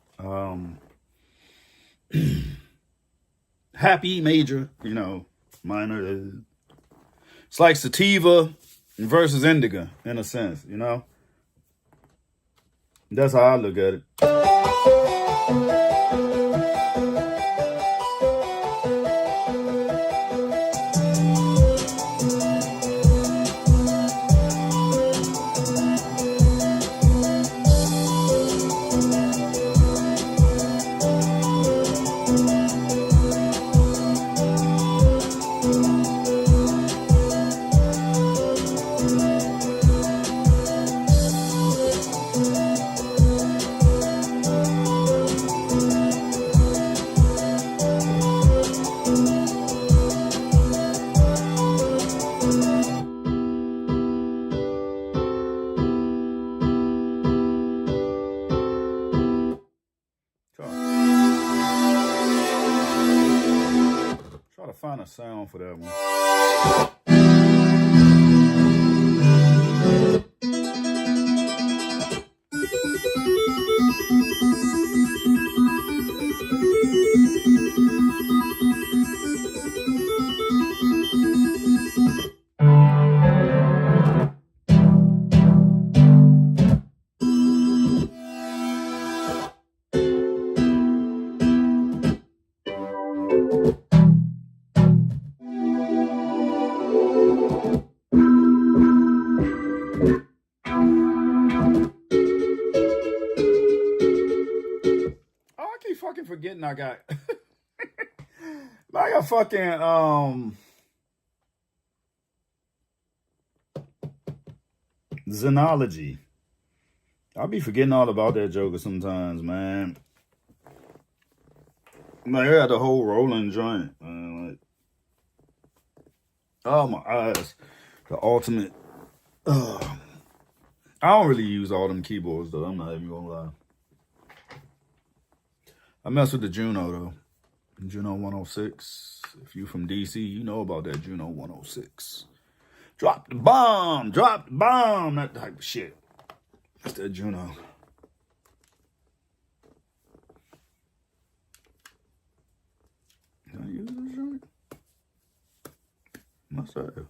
Happy major, minor. It's like sativa versus indica in a sense, That's how I look at it. Try to find a sound for that one. Fucking forgetting I got like a fucking Xenology. I'll be forgetting all about that joker sometimes, man. Like I got the whole rolling joint, man. Like, oh my eyes. The ultimate I don't really use all them keyboards though, I'm not even gonna lie. I mess with the Juno though. Juno 106. If you from DC, you know about that Juno 106. Drop the bomb, that type of shit. That's that Juno. Can I use this joint? Must have.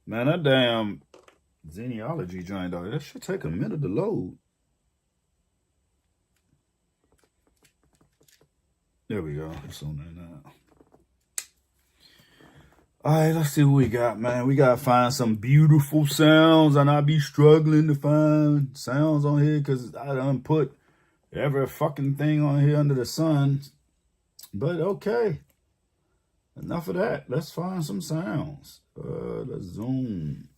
Man, that damn Xenology joint, dog. That should take a minute to load. There we go. It's on there now. All right, let's see what we got, man. We got to find some beautiful sounds, and I be struggling to find sounds on here because I done put every fucking thing on here under the sun. But okay. Enough of that. Let's find some sounds. Let's zoom.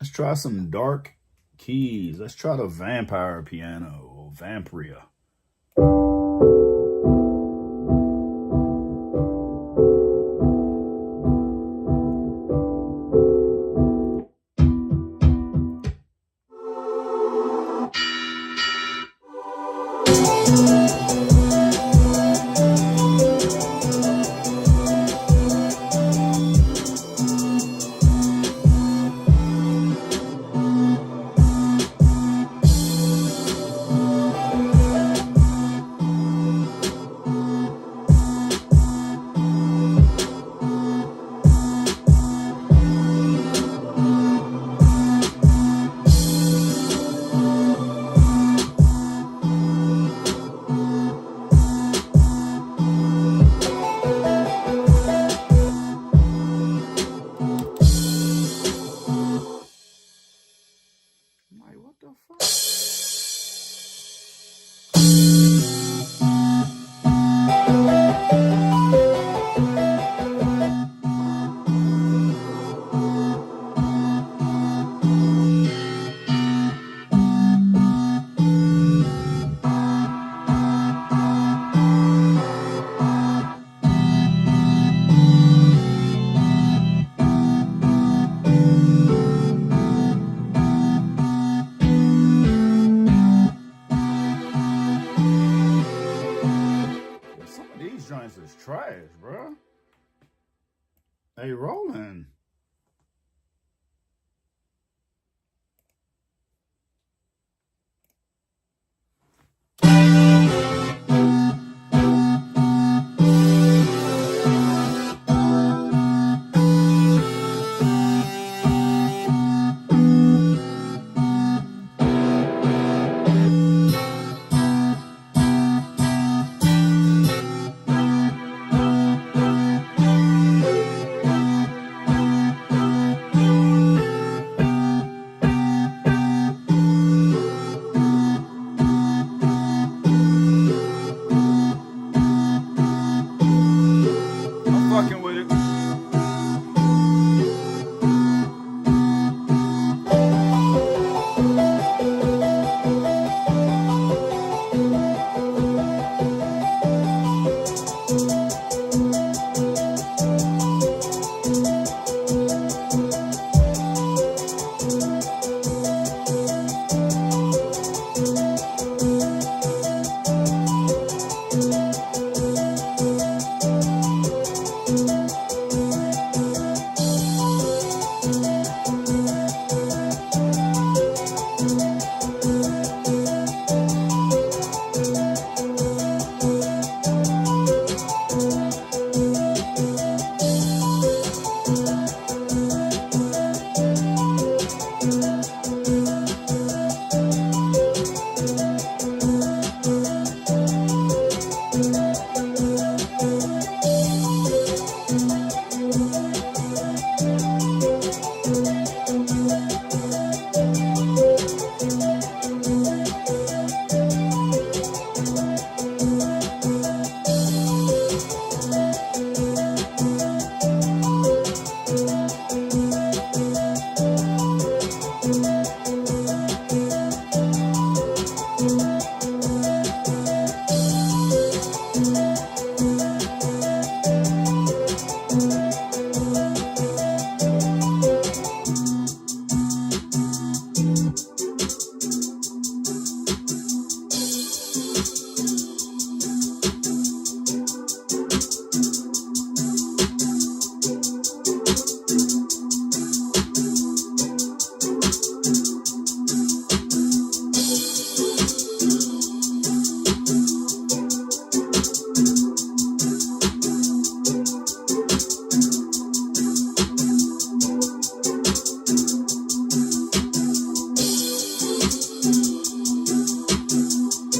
Let's try some dark keys. Let's try the vampire piano or Vampria. trash, bro. Hey, Roland. I'm fucking with it.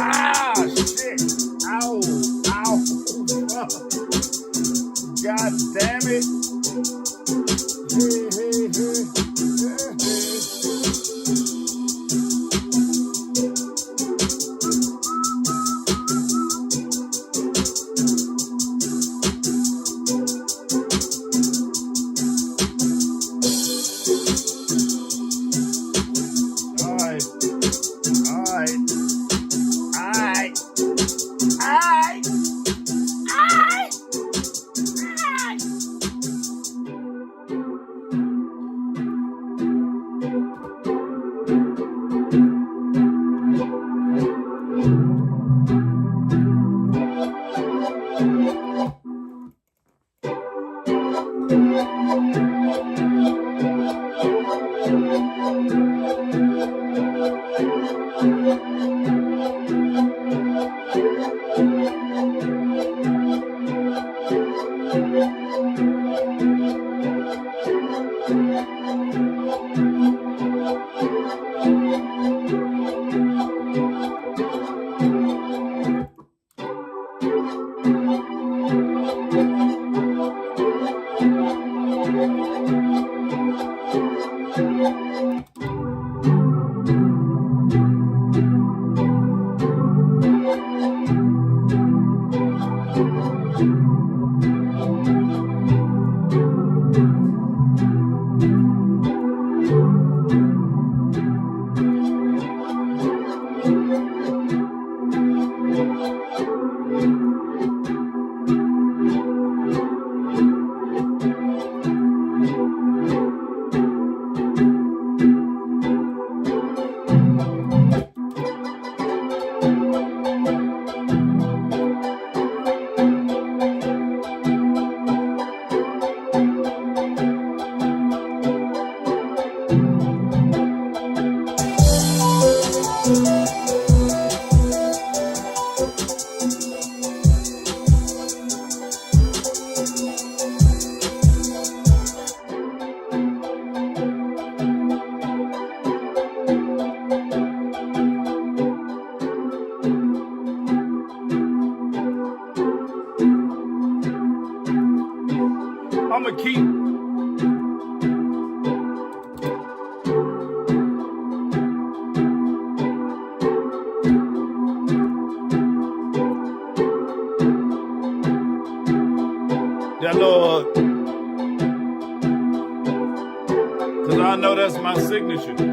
Ah, shit. Ow. Ow. God damn it. Hey, hey, hey. Hey, hey. All right. All right. All right. All right. I'ma keep. That Lord, because I know that's my signature.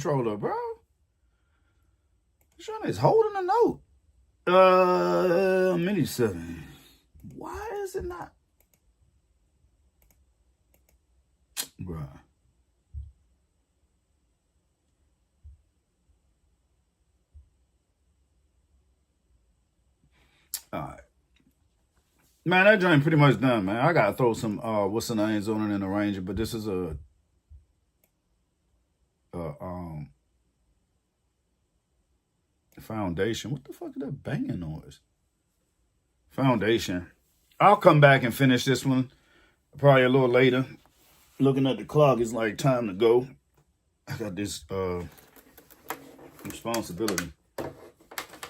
controller, bro. Sean is holding a note. Mini 7. Why is it not? Bruh. All right. Man, that joint pretty much done, man. I gotta throw some what's the names on it in the Ranger, but this is a foundation. What the fuck is that banging noise? Foundation. I'll come back and finish this one probably a little later. Looking at the clock, it's like time to go. I got this responsibility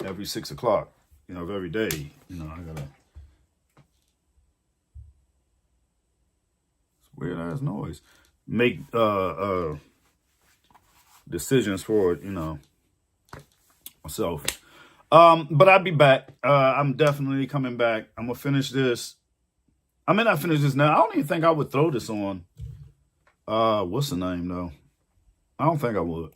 every 6 o'clock, you know, of every day. You know, I gotta. It's weird ass noise. Make decisions for, you know, myself. But I'll be back. I'm definitely coming back. I'm gonna finish this. I may not finish this now. I don't even think I would throw this on. What's the name though? I don't think I would.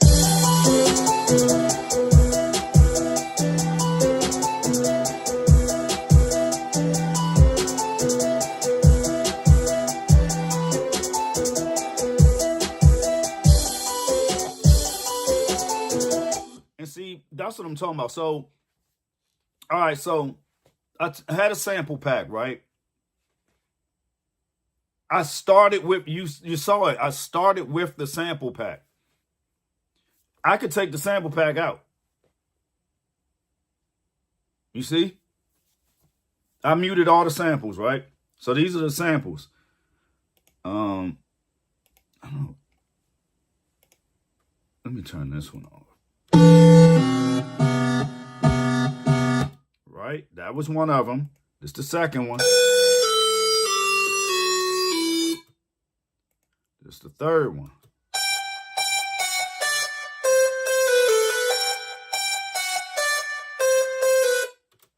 And see, that's what I'm talking about. So, all right, so I had a sample pack, right? I started with, you saw it. I started with the sample pack. I could take the sample pack out. You see? I muted all the samples, right? So these are the samples. I don't know. Let me turn this one off. Right? That was one of them. This is the second one. This is the third one.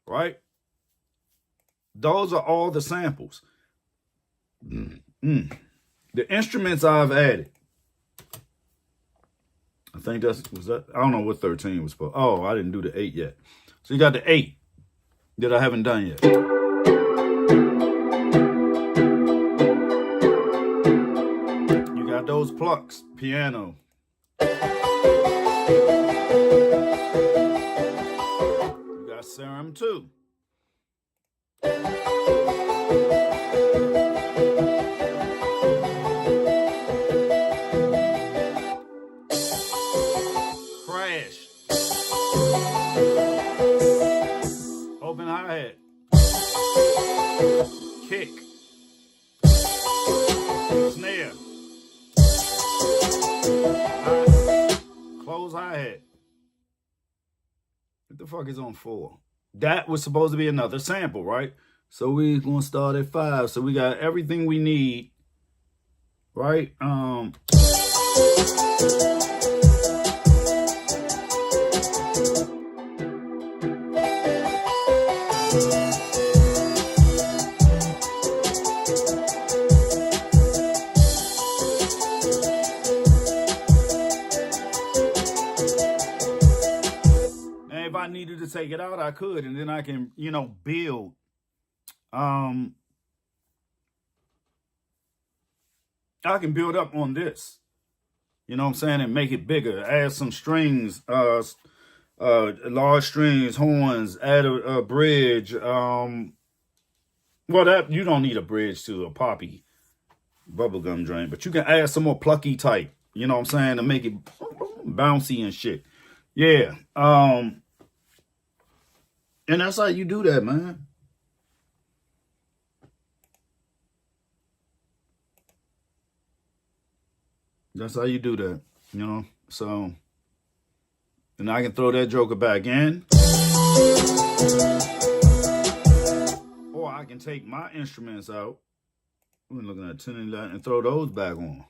Right? Those are all the samples. The instruments I've added. I think was that. I don't know what 13 was for. Oh, I didn't do the 8 yet. So you got the 8 that I haven't done yet. You got those plucks, piano. You got serum too. Crash. Open hi-hat. Kick. Snare. Close hi-hat. What the fuck is on 4? That was supposed to be another sample, right? So we're gonna start at 5. So we got everything we need, right? If I needed to take it out, I could, and then I can, you know, build. I can build up on this, you know what I'm saying, and make it bigger. Add some strings, large strings, horns. Add a bridge. Well, that you don't need a bridge to a poppy bubblegum joint, but you can add some more plucky type. You know what I'm saying, to make it bouncy and shit. Yeah. And that's how you do that, man. That's how you do that, you know? So, and I can throw that joker back in. Or I can take my instruments out. We're looking at 10 and 11 and throw those back on.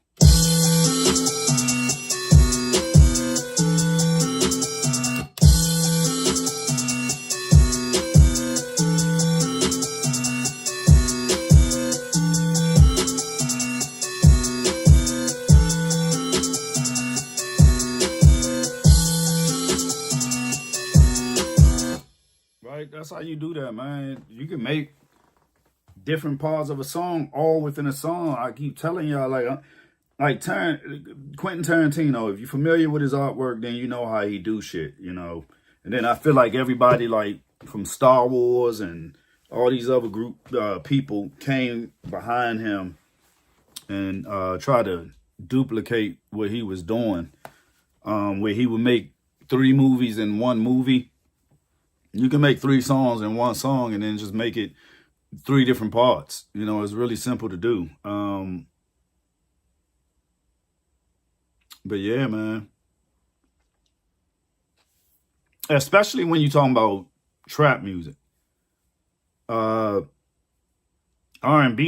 right? That's how you do that, man. You can make different parts of a song all within a song. I keep telling y'all, Quentin Tarantino. If you're familiar with his artwork, then you know how he do shit, you know. And then I feel like everybody, like from Star Wars and all these other people came behind him and try to duplicate what he was doing, where he would make 3 movies in one movie. You can make 3 songs in one song and then just make it 3 different parts. You know, it's really simple to do. But yeah, man. Especially when you're talking about trap music. R&B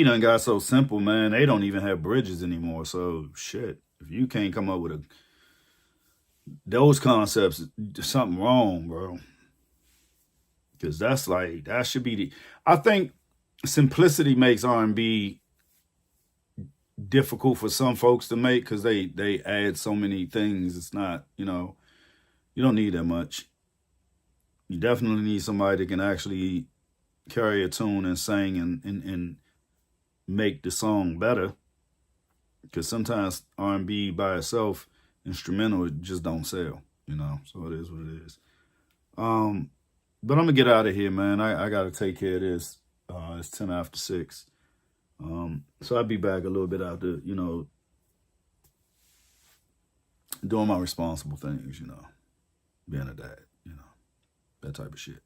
done got so simple, man. They don't even have bridges anymore. So shit, if you can't come up with those concepts, there's something wrong, bro. Because that's like, that should be I think simplicity makes R&B difficult for some folks to make because they add so many things. It's not, you know, you don't need that much. You definitely need somebody that can actually carry a tune and sing and make the song better. Because sometimes R&B by itself, instrumental, it just don't sell, you know. So it is what it is. But I'm gonna get out of here, man. I gotta take care of this. It's 10 after 6. So I'll be back a little bit after, you know, doing my responsible things, you know, being a dad, you know, that type of shit.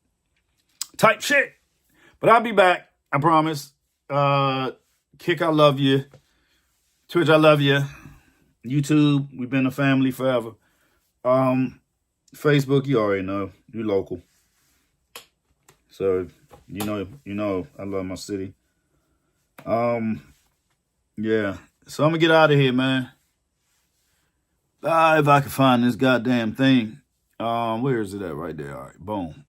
But I'll be back, I promise. Kick, I love you. Twitch, I love you. YouTube, we've been a family forever. Facebook, you already know, you local. So, you know, I love my city. Yeah. So I'm gonna get out of here, man. If I can find this goddamn thing. Where is it at right there? All right, boom.